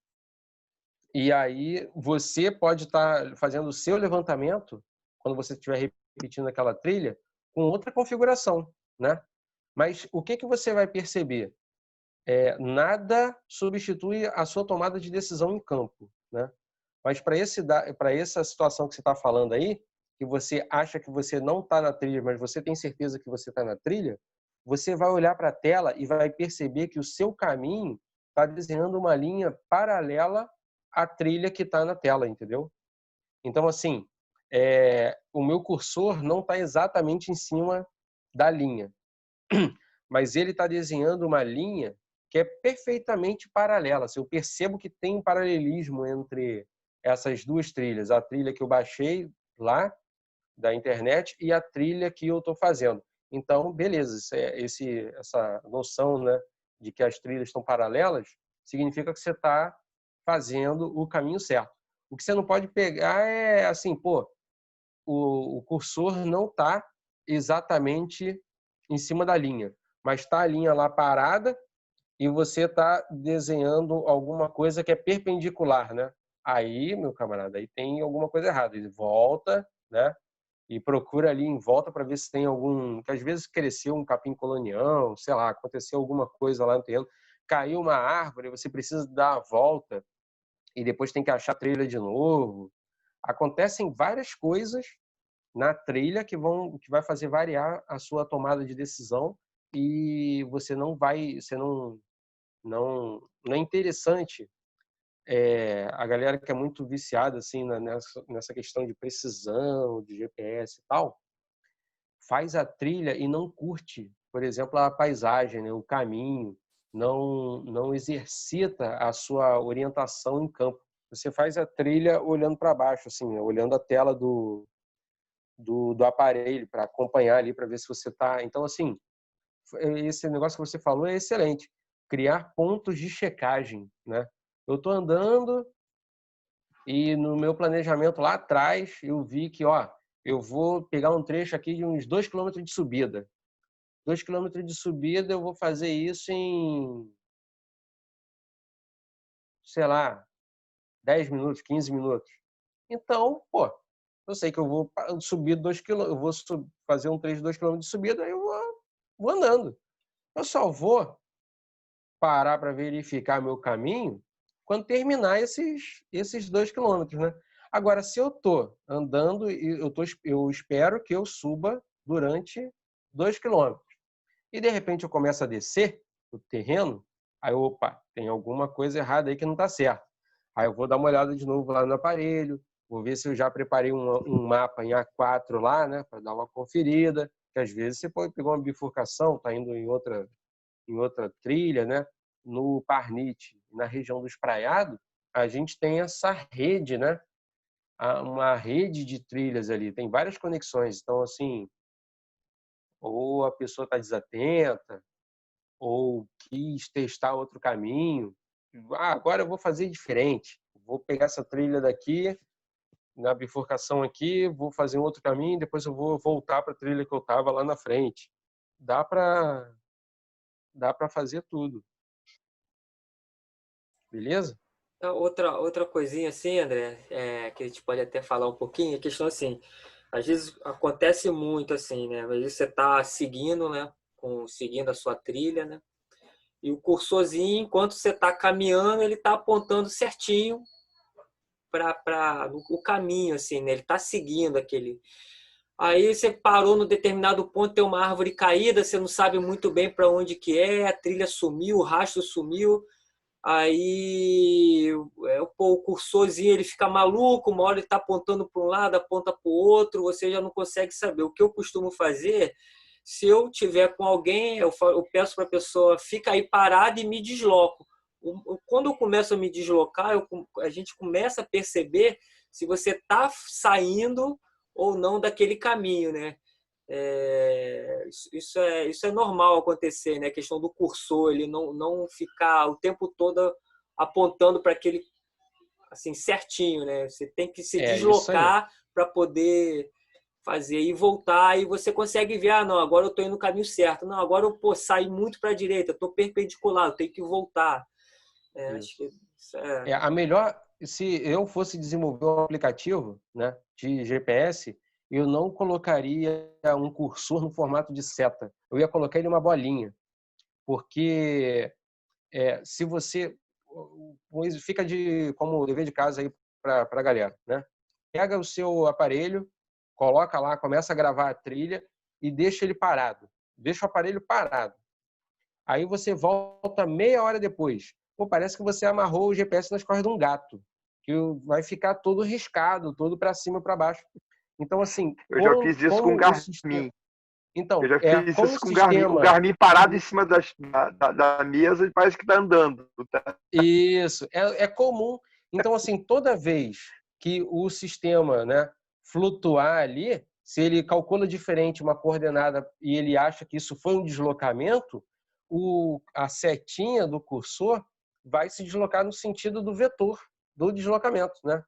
e aí você pode estar fazendo o seu levantamento quando você estiver repetindo aquela trilha com outra configuração, né? Mas o que você vai perceber? Nada substitui a sua tomada de decisão em campo, né? Mas para essa situação que você está falando aí, que você acha que você não está na trilha, mas você tem certeza que você está na trilha, você vai olhar para a tela e vai perceber que o seu caminho está desenhando uma linha paralela à trilha que está na tela, entendeu? Então, assim, o meu cursor não está exatamente em cima da linha, mas ele está desenhando uma linha que é perfeitamente paralela. Eu percebo que tem um paralelismo entre essas duas trilhas, a trilha que eu baixei lá da internet e a trilha que eu estou fazendo. Então, beleza, essa noção, né, de que as trilhas estão paralelas significa que você está fazendo o caminho certo. O que você não pode pegar é assim, o cursor não está exatamente em cima da linha, mas está a linha lá parada e você está desenhando alguma coisa que é perpendicular, né? Aí, meu camarada, aí tem alguma coisa errada. Ele volta, né? E procura ali em volta para ver se tem que às vezes cresceu um capim colonial, sei lá, aconteceu alguma coisa lá no terreno, caiu uma árvore, você precisa dar a volta e depois tem que achar a trilha de novo. Acontecem várias coisas na trilha que vai fazer variar a sua tomada de decisão e você não é interessante a galera que é muito viciada assim nessa questão de precisão, de GPS e tal, faz a trilha e não curte, por exemplo, a paisagem, né, o caminho, não exercita a sua orientação em campo. Você faz a trilha olhando para baixo, assim, olhando a tela do aparelho para acompanhar ali, para ver se você está. Então, assim, esse negócio que você falou é excelente. Criar pontos de checagem, né? Eu estou andando e no meu planejamento lá atrás eu vi que, ó, eu vou pegar um trecho aqui de uns 2 km de subida. 2 km de subida eu vou fazer isso em, sei lá, 10 minutos, 15 minutos. Então, pô, eu sei que eu vou subir 2 km, eu vou fazer um trecho de 2 km de subida, aí eu vou andando. Eu só vou parar para verificar meu caminho quando terminar esses 2 quilômetros, né? Agora, se eu tô andando, eu espero que eu suba durante 2 quilômetros. E, de repente, eu começo a descer o terreno, aí, opa, tem alguma coisa errada aí que não está certo. Aí eu vou dar uma olhada de novo lá no aparelho, vou ver se eu já preparei um mapa em A4 lá, né, para dar uma conferida, que às vezes você pode pegar uma bifurcação, tá indo em outra trilha, né? No Parnite, na região do Espraiado, a gente tem essa rede, né? Uma rede de trilhas ali, tem várias conexões. Então, assim, ou a pessoa está desatenta, ou quis testar outro caminho. Agora eu vou fazer diferente. Vou pegar essa trilha daqui, na bifurcação aqui, vou fazer um outro caminho, depois eu vou voltar para a trilha que eu estava lá na frente. Dá para fazer tudo. Beleza? Outra coisinha assim, André, que a gente pode até falar um pouquinho, a questão assim, às vezes acontece muito assim, né? Às vezes você está seguindo, né? Seguindo a sua trilha, né? E o cursorzinho, enquanto você está caminhando, ele está apontando certinho para o caminho, assim, né? Ele está seguindo aquele. Aí você parou no determinado ponto, tem uma árvore caída, você não sabe muito bem para onde que é, a trilha sumiu, o rastro sumiu. Aí o cursorzinho ele fica maluco, uma hora ele está apontando para um lado, aponta para o outro, você já não consegue saber. O que eu costumo fazer, se eu tiver com alguém, eu peço para a pessoa, fica aí parada e me desloco. Quando eu começo a me deslocar, a gente começa a perceber se você está saindo ou não daquele caminho, né? Isso é normal acontecer, né? A questão do cursor, ele não ficar o tempo todo apontando para aquele assim certinho, né? Você tem que se Isso aí. deslocar para poder fazer e voltar, e você consegue ver, não, agora eu estou indo no caminho certo, não, agora eu saí muito para a direita, estou perpendicular, eu tenho que voltar. Acho que isso A melhor, se eu fosse desenvolver um aplicativo, né, de GPS, eu não colocaria um cursor no formato de seta. Eu ia colocar ele uma bolinha, porque se você fica como dever de casa aí para a galera, né? Pega o seu aparelho, coloca lá, começa a gravar a trilha e deixa ele parado. Deixa o aparelho parado. Aí você volta meia hora depois. Pô, parece que você amarrou o GPS nas costas de um gato, que vai ficar todo riscado, todo para cima e para baixo. Então, assim, Eu já fiz isso com o com o sistema. Garmin. Eu Então, já fiz com isso o com o Garmin. O sistema. Garmin parado em cima da mesa e parece que está andando. Tá? Isso, é comum. Então, assim, toda vez que o sistema, né, flutuar ali, se ele calcula diferente uma coordenada e ele acha que isso foi um deslocamento, a setinha do cursor vai se deslocar no sentido do vetor do deslocamento, né?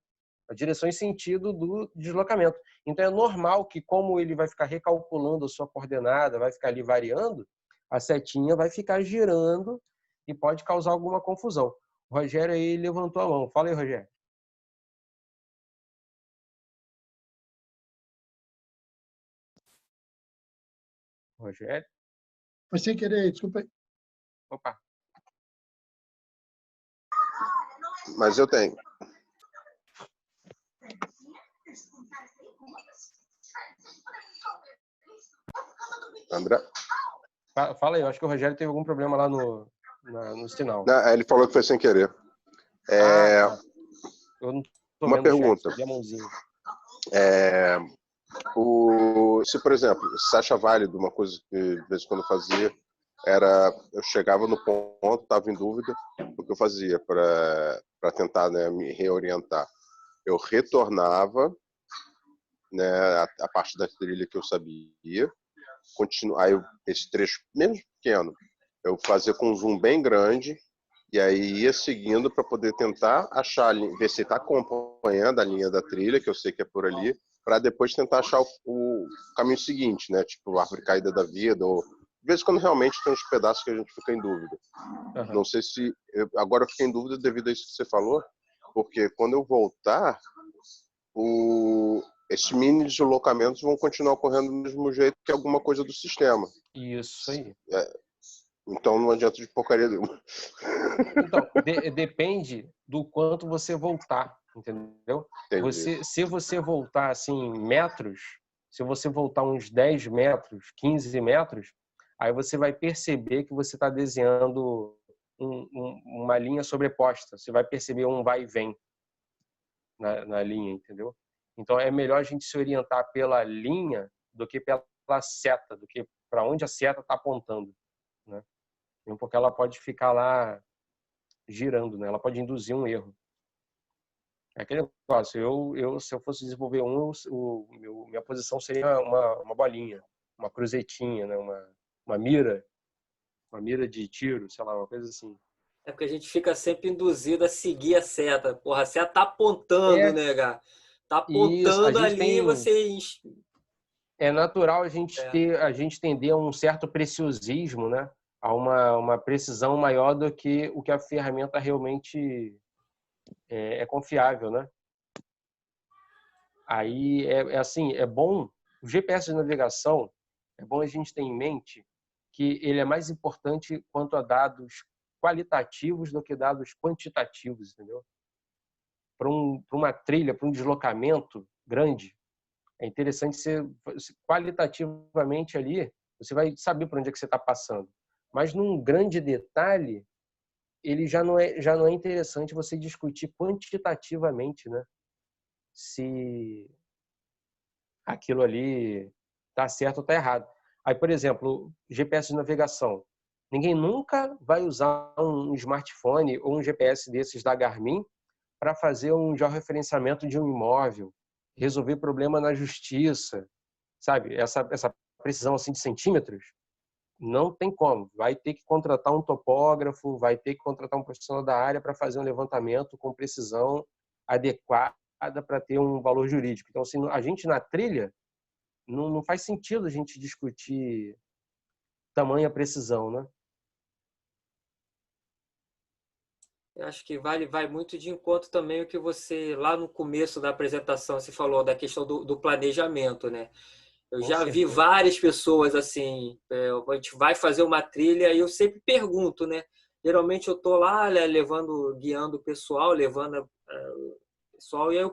A direção em sentido do deslocamento. Então, é normal que, como ele vai ficar recalculando a sua coordenada, vai ficar ali variando, a setinha vai ficar girando e pode causar alguma confusão. O Rogério aí levantou a mão. Fala aí, Rogério. Rogério? Foi sem querer, desculpa aí. Opa. Mas eu tenho. André? Fala aí, eu acho que o Rogério teve algum problema lá no sinal. Não, ele falou que foi sem querer. Tá. Eu não tô Uma vendo o pergunta. chat, vi a mãozinha. Se, por exemplo, você acha válido uma coisa que de vez em quando eu fazia, eu chegava no ponto, estava em dúvida, o que eu fazia para tentar, né, me reorientar? Eu retornava né, a parte da trilha que eu sabia. Aí esse trecho menos pequeno, eu fazia com um zoom bem grande, e aí ia seguindo para poder tentar achar, ver se está acompanhando a linha da trilha, que eu sei que é por ali, para depois tentar achar o caminho seguinte, né? Tipo, a árvore caída da vida, ou de vez em quando realmente tem uns pedaços que a gente fica em dúvida. Não sei se... Agora eu fiquei em dúvida devido a isso que você falou, porque quando eu voltar, esses mini deslocamentos vão continuar ocorrendo do mesmo jeito que alguma coisa do sistema. Isso aí. Então não adianta de porcaria nenhuma. Então, depende do quanto você voltar, entendeu? Se você voltar assim metros, se você voltar uns 10 metros, 15 metros, aí você vai perceber que você está desenhando uma linha sobreposta. Você vai perceber um vai e vem na linha, entendeu? Então é melhor a gente se orientar pela linha do que pela seta, do que para onde a seta está apontando, né? Porque ela pode ficar lá girando, né? Ela pode induzir um erro. É aquele negócio, se eu fosse desenvolver minha posição seria uma bolinha, uma cruzetinha, né? Uma mira de tiro, sei lá, uma coisa assim. É porque a gente fica sempre induzido a seguir a seta. Porra, a seta tá apontando, né, cara? Tá Isso, apontando ali, você... É natural a gente tender a um certo preciosismo, né? A uma precisão maior do que o que a ferramenta realmente é confiável, né? Aí assim, é bom o GPS de navegação, é bom a gente ter em mente que ele é mais importante quanto a dados qualitativos do que dados quantitativos, entendeu? Para uma trilha, para um deslocamento grande, é interessante ser qualitativamente ali, você vai saber por onde é que você está passando. Mas num grande detalhe, ele já não é interessante você discutir quantitativamente, né? Se aquilo ali está certo ou está errado. Aí, por exemplo, GPS de navegação. Ninguém nunca vai usar um smartphone ou um GPS desses da Garmin para fazer um georreferenciamento de um imóvel, resolver problema na justiça, sabe? Essa precisão assim de centímetros, não tem como. Vai ter que contratar um topógrafo, vai ter que contratar um profissional da área para fazer um levantamento com precisão adequada para ter um valor jurídico. Então, assim, a gente na trilha, não faz sentido a gente discutir tamanha precisão, né? Eu acho que vai muito de encontro também o que você, lá no começo da apresentação, você falou da questão do planejamento, né? Eu Com já vi certeza. várias pessoas assim, a gente vai fazer uma trilha e eu sempre pergunto, né? Geralmente eu tô lá, né, guiando o pessoal, levando o pessoal, e aí eu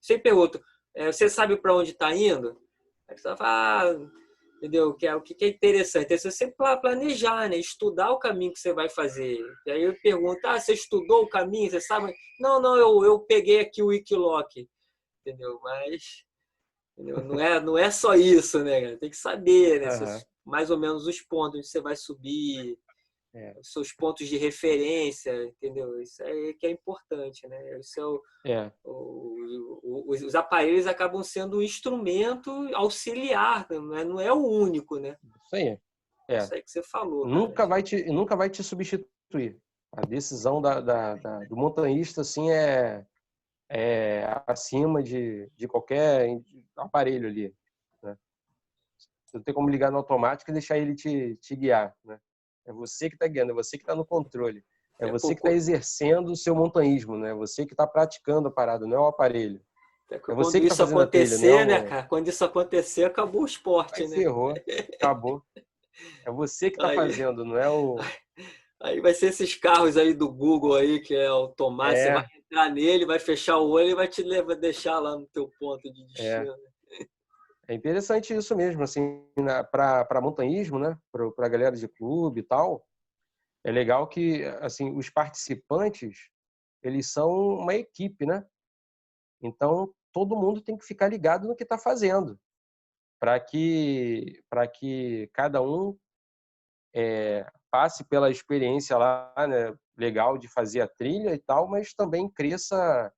sempre pergunto, você sabe para onde está indo? Aí a pessoa fala, entendeu? O que é interessante é você sempre planejar, né? Estudar o caminho que você vai fazer. E aí eu pergunto, você estudou o caminho? Você sabe? Não, eu peguei aqui o Wikiloc, entendeu? Mas entendeu? Não é só isso, né, cara? Tem que saber, né? Uhum. Mais ou menos os pontos onde você vai subir, os seus pontos de referência, entendeu? Isso aí que é importante, né? Isso os aparelhos acabam sendo um instrumento auxiliar, não é o único, né? Isso aí. Isso aí que você falou. Nunca vai te substituir. A decisão do montanhista assim é acima de qualquer aparelho ali, né? Você não tem como ligar no automático e deixar ele te guiar, né? É você que está guiando, é você que está no controle. É você que está exercendo o seu montanhismo, né? É você que está praticando a parada, não é o aparelho. É você quando que está isso fazendo a trilha, não acontecer, é né, cara? Quando isso acontecer, acabou o esporte, Aí né? ferrou, acabou. É você que está Aí, fazendo, não é o... aí vai ser esses carros aí do Google aí, que é automático, você vai entrar nele, vai fechar o olho e vai te deixar lá no teu ponto de destino. É interessante isso mesmo, assim, para montanhismo, né? Para a galera de clube e tal. É legal que, assim, os participantes, eles são uma equipe, né? Então, todo mundo tem que ficar ligado no que está fazendo, para que cada um passe pela experiência lá, né, legal de fazer a trilha e tal, mas também cresça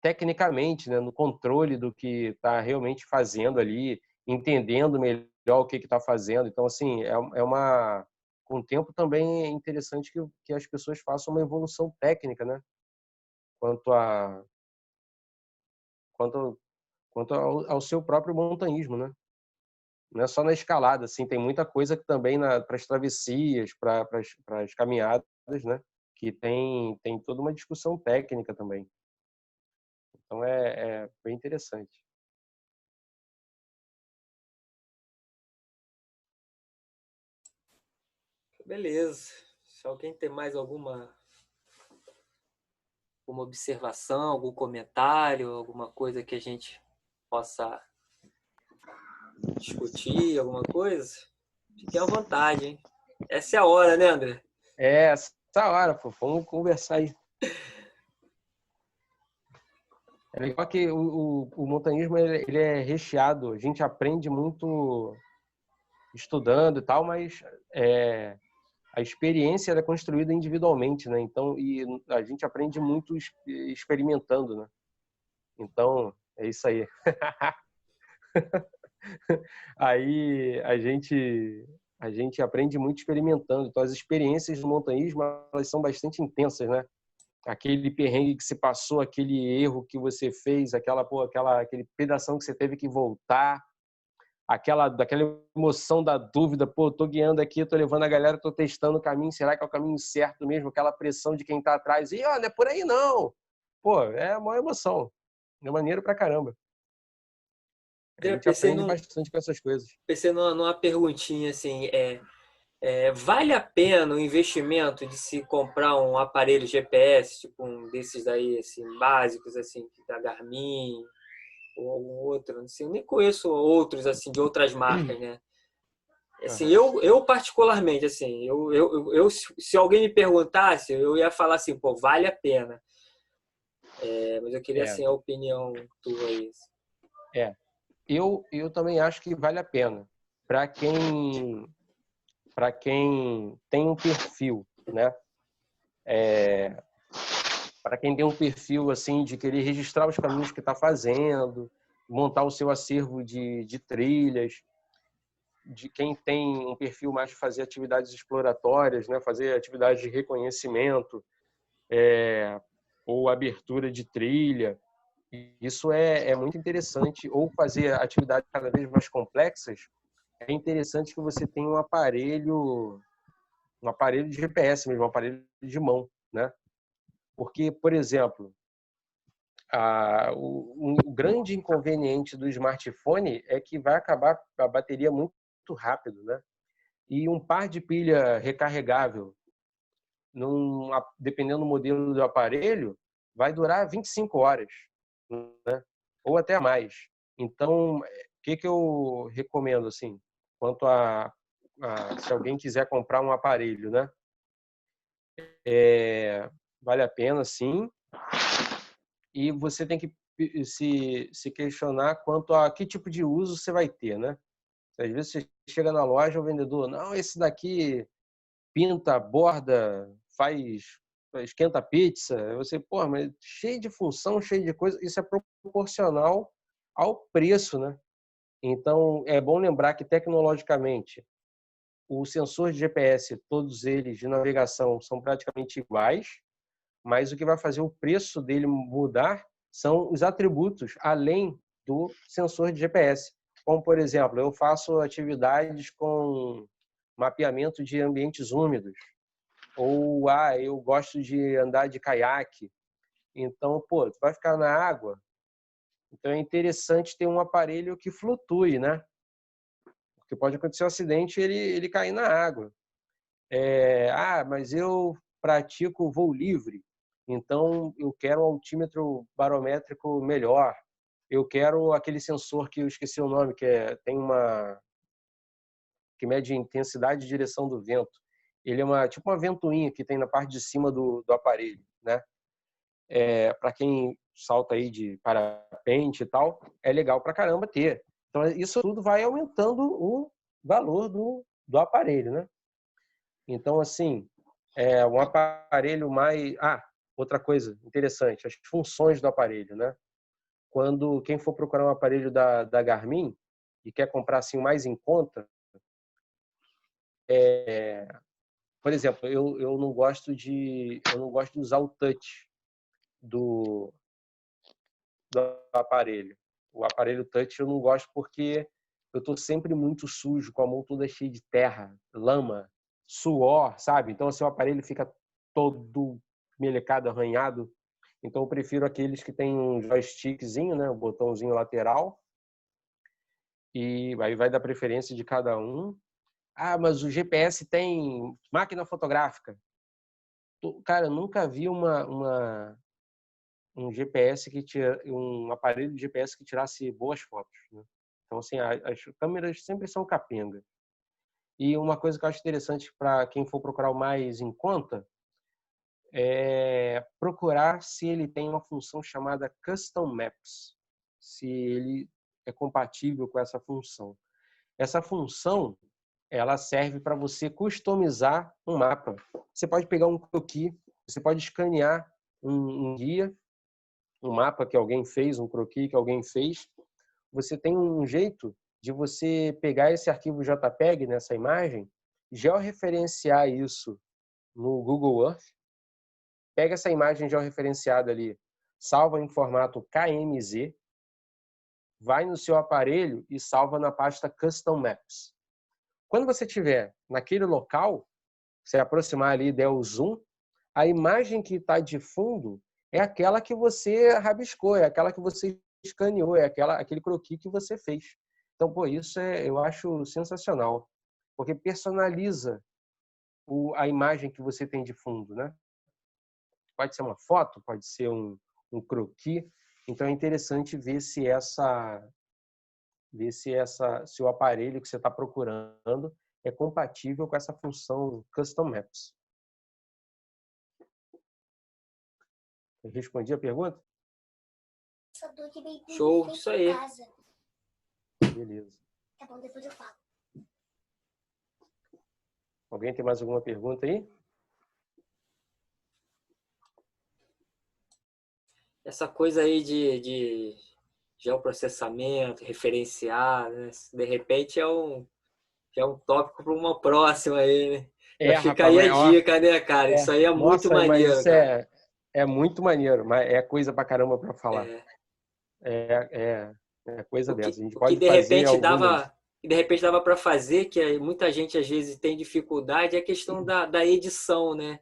tecnicamente, né, no controle do que está realmente fazendo ali, entendendo melhor o que está fazendo. Então, assim, com o tempo também é interessante que as pessoas façam uma evolução técnica, né? Quanto a quanto quanto ao seu próprio montanhismo, né? Não é só na escalada, assim, tem muita coisa que também para as travessias, para as caminhadas, né? Que tem toda uma discussão técnica também. Então é bem interessante. Beleza. Se alguém tem mais alguma observação, algum comentário, alguma coisa que a gente possa discutir, alguma coisa, fique à vontade, hein? Essa é a hora, né, André? É essa hora, pô, vamos conversar aí. É legal que o montanhismo ele é recheado, a gente aprende muito estudando e tal, mas a experiência é construída individualmente, né? Então, e a gente aprende muito experimentando, né? Então, é isso aí. Aí a gente aprende muito experimentando. Então, as experiências do montanhismo, elas são bastante intensas, né? Aquele perrengue que você passou, aquele erro que você fez, aquele pedação que você teve que voltar, daquela emoção da dúvida, pô, tô guiando aqui, tô levando a galera, tô testando o caminho, será que é o caminho certo mesmo? Aquela pressão de quem tá atrás, e ó, não é por aí não. Pô, é uma emoção. É maneiro pra caramba. A Eu gente aprende bastante com essas coisas. pensei numa perguntinha assim, vale a pena o investimento de se comprar um aparelho GPS, tipo um desses daí, assim, básicos, assim, da Garmin ou algum outro, não sei, eu nem conheço outros, assim, de outras marcas, né? Assim, eu particularmente, assim, se alguém me perguntasse, eu ia falar assim, pô, vale a pena. Mas eu queria, assim, a opinião tua aí. Eu também acho que vale a pena. Para quem tem um perfil, né? Para quem tem um perfil assim de querer registrar os caminhos que está fazendo, montar o seu acervo de trilhas, de quem tem um perfil mais de fazer atividades exploratórias, né? Fazer atividades de reconhecimento, ou abertura de trilha. Isso é muito interessante. Ou fazer atividades cada vez mais complexas. É interessante que você tenha um aparelho de GPS mesmo, um aparelho de mão, né? Porque, por exemplo, o grande inconveniente do smartphone é que vai acabar a bateria muito rápido, né? E um par de pilha recarregável, dependendo do modelo do aparelho, vai durar 25 horas, né? Ou até mais. Então, o que eu recomendo, assim, quanto se alguém quiser comprar um aparelho, né? Vale a pena, sim. E você tem que se questionar quanto a que tipo de uso você vai ter, né? Às vezes você chega na loja, o vendedor, não, esse daqui pinta, borda, esquenta pizza. Você, pô, mas cheio de função, cheio de coisa. Isso é proporcional ao preço, né? Então, é bom lembrar que tecnologicamente o sensor de GPS, todos eles de navegação são praticamente iguais, mas o que vai fazer o preço dele mudar são os atributos além do sensor de GPS. Como, por exemplo, eu faço atividades com mapeamento de ambientes úmidos, ou eu gosto de andar de caiaque. Então, pô, tu vai ficar na água, então é interessante ter um aparelho que flutue, né? Porque pode acontecer um acidente e ele cair na água. Mas eu pratico voo livre, então eu quero um altímetro barométrico melhor. Eu quero aquele sensor que eu esqueci o nome, que mede intensidade e direção do vento. Ele é tipo uma ventoinha que tem na parte de cima do aparelho, né? Para quem salta aí de parapente e tal, é legal pra caramba ter. Então isso tudo vai aumentando o valor do aparelho, né? Então, assim, um aparelho mais... outra coisa interessante, as funções do aparelho, né? Quando quem for procurar um aparelho da Garmin e quer comprar assim o mais em conta, por exemplo, eu não gosto de usar o touch do aparelho. O aparelho touch eu não gosto porque eu estou sempre muito sujo, com a mão toda cheia de terra, lama, suor, sabe? Então, assim, o aparelho fica todo melecado, arranhado. Então, eu prefiro aqueles que tem um joystickzinho, né? Um botãozinho lateral. E aí vai da preferência de cada um. Ah, mas o GPS tem máquina fotográfica. Cara, eu nunca vi um GPS um aparelho de GPS que tirasse boas fotos, né? Então, assim, as câmeras sempre são capenga. E uma coisa que eu acho interessante para quem for procurar o mais em conta é procurar se ele tem uma função chamada Custom Maps, se ele é compatível com essa função. Essa função, ela serve para você customizar um mapa. Você pode pegar um croquis, você pode escanear um guia, um mapa que alguém fez, um croquis que alguém fez. Você tem um jeito de você pegar esse arquivo JPEG nessa imagem, georreferenciar isso no Google Earth, pega essa imagem georreferenciada ali, salva em formato KMZ, vai no seu aparelho e salva na pasta Custom Maps. Quando você estiver naquele local, você aproximar ali e der o zoom, a imagem que está de fundo é aquela que você rabiscou, é aquela que você escaneou, é aquele croquis que você fez. Então, pô, isso eu acho sensacional, porque personaliza a imagem que você tem de fundo, né? Pode ser uma foto, pode ser um croquis. Então, é interessante ver se o aparelho que você está procurando é compatível com essa função Custom Maps. Eu respondi a pergunta? Show, isso aí. Beleza. Tá bom, depois eu falo. Alguém tem mais alguma pergunta aí? Essa coisa aí de geoprocessamento, referenciar, né? De repente já é um tópico para uma próxima aí, né? Já fica Rapaz, aí a mas, ó, dica, né, cara? Isso aí é muito nossa, mas maneiro, isso cara. é muito maneiro, mas é coisa pra caramba para falar. É. É coisa dessa. A gente O que pode fazer algumas. de repente dava para fazer, que muita gente às vezes tem dificuldade, é a questão da edição, né?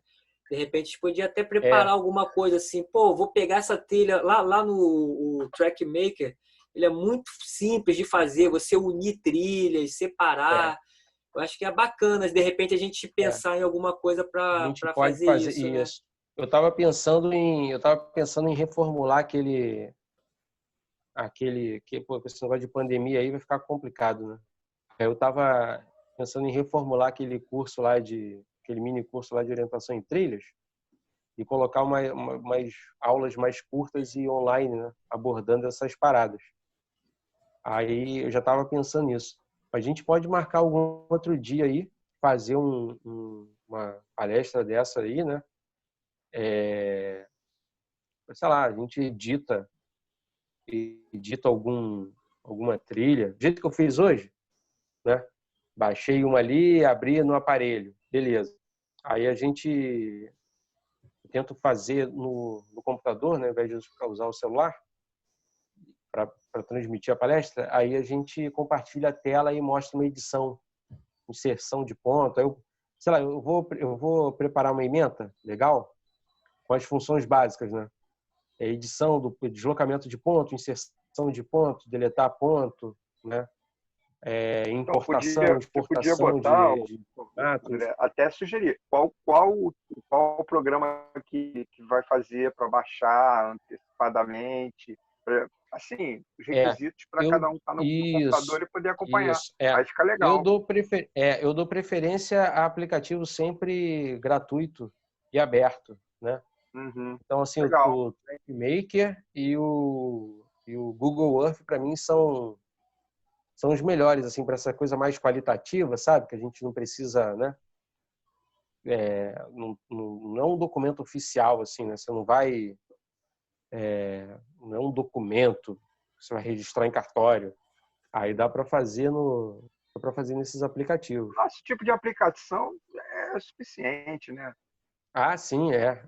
De repente a gente podia até preparar É, alguma coisa assim, pô, vou pegar essa trilha lá no Track Maker, ele é muito simples de fazer, você unir trilhas, é, separar. Eu acho que é bacana, de repente a gente é. pensar em alguma coisa A para gente pode fazer fazer isso, né? isso. Eu tava pensando em reformular pô, com esse negócio de pandemia aí vai ficar complicado, né? Eu estava pensando em reformular aquele curso lá aquele mini curso lá de orientação em trilhas e colocar umas aulas mais curtas e online, né? Abordando essas paradas. Aí eu já estava pensando nisso. A gente pode marcar algum outro dia aí, fazer uma palestra dessa aí, né? Sei lá, a gente edita alguma trilha, do jeito que eu fiz hoje, né? Baixei uma ali, abri no aparelho, beleza. Aí a gente tenta fazer no computador, né, ao invés de usar o celular para transmitir a palestra, aí a gente compartilha a tela e mostra uma edição, inserção de ponto. Aí sei lá, eu vou preparar uma ementa legal com as funções básicas, né? Edição do deslocamento de ponto, inserção de ponto, deletar ponto, né? Então, Importação, você podia exportação botar, de formatos. André, até sugerir qual programa que vai fazer para baixar antecipadamente, assim, os É, requisitos para cada um estar no computador isso, e poder acompanhar. isso. Aí fica Eu legal. dou eu dou preferência a aplicativo sempre gratuito e aberto, né? Uhum. Então, assim, Legal. o Track Maker e o Google Earth, para mim, são os melhores, assim, para essa coisa mais qualitativa, sabe? Que a gente não precisa, né? não é um documento oficial, assim, né? Você não vai... não é um documento que você vai registrar em cartório. Aí dá para fazer nesses aplicativos. Nosso tipo de aplicação é suficiente, né? Ah, sim, é.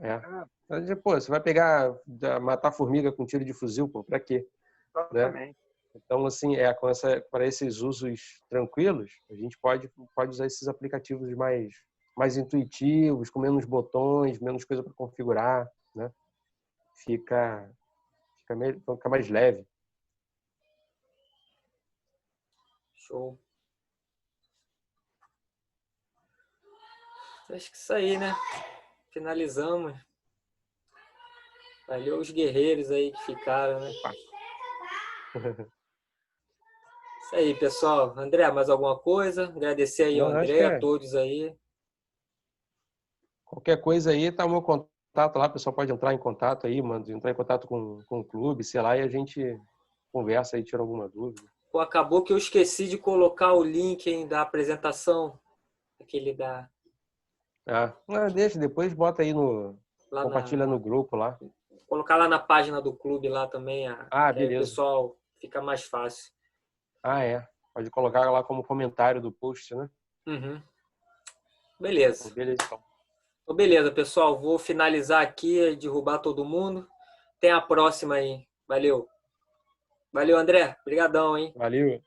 Mas, pô, você vai matar formiga com tiro de fuzil, pô, para quê? Né? Exatamente. Então, assim, para esses usos tranquilos, a gente pode usar esses aplicativos mais intuitivos, com menos botões, menos coisa para configurar, né? Fica mais leve. Show. Acho que isso aí, né? Finalizamos. Valeu os guerreiros aí que ficaram, né? Isso aí, pessoal. André, mais alguma coisa? Agradecer aí ao Não, acho André, que a todos aí. qualquer coisa aí, tá o meu contato lá, o pessoal pode entrar em contato aí, entrar em contato com o clube, sei lá, e a gente conversa aí, tira alguma dúvida. Pô, acabou que eu esqueci de colocar o link hein, da apresentação, aquele da... Deixa, depois bota aí Lá compartilha no grupo lá. colocar lá na página do clube lá também, que aí o Beleza. pessoal fica mais fácil. Pode colocar lá como comentário do post, né? Uhum. Beleza. Beleza, então. Então, beleza, pessoal. Vou finalizar aqui, derrubar todo mundo. Até a próxima aí. Valeu. Valeu, André. Obrigadão, hein? Valeu.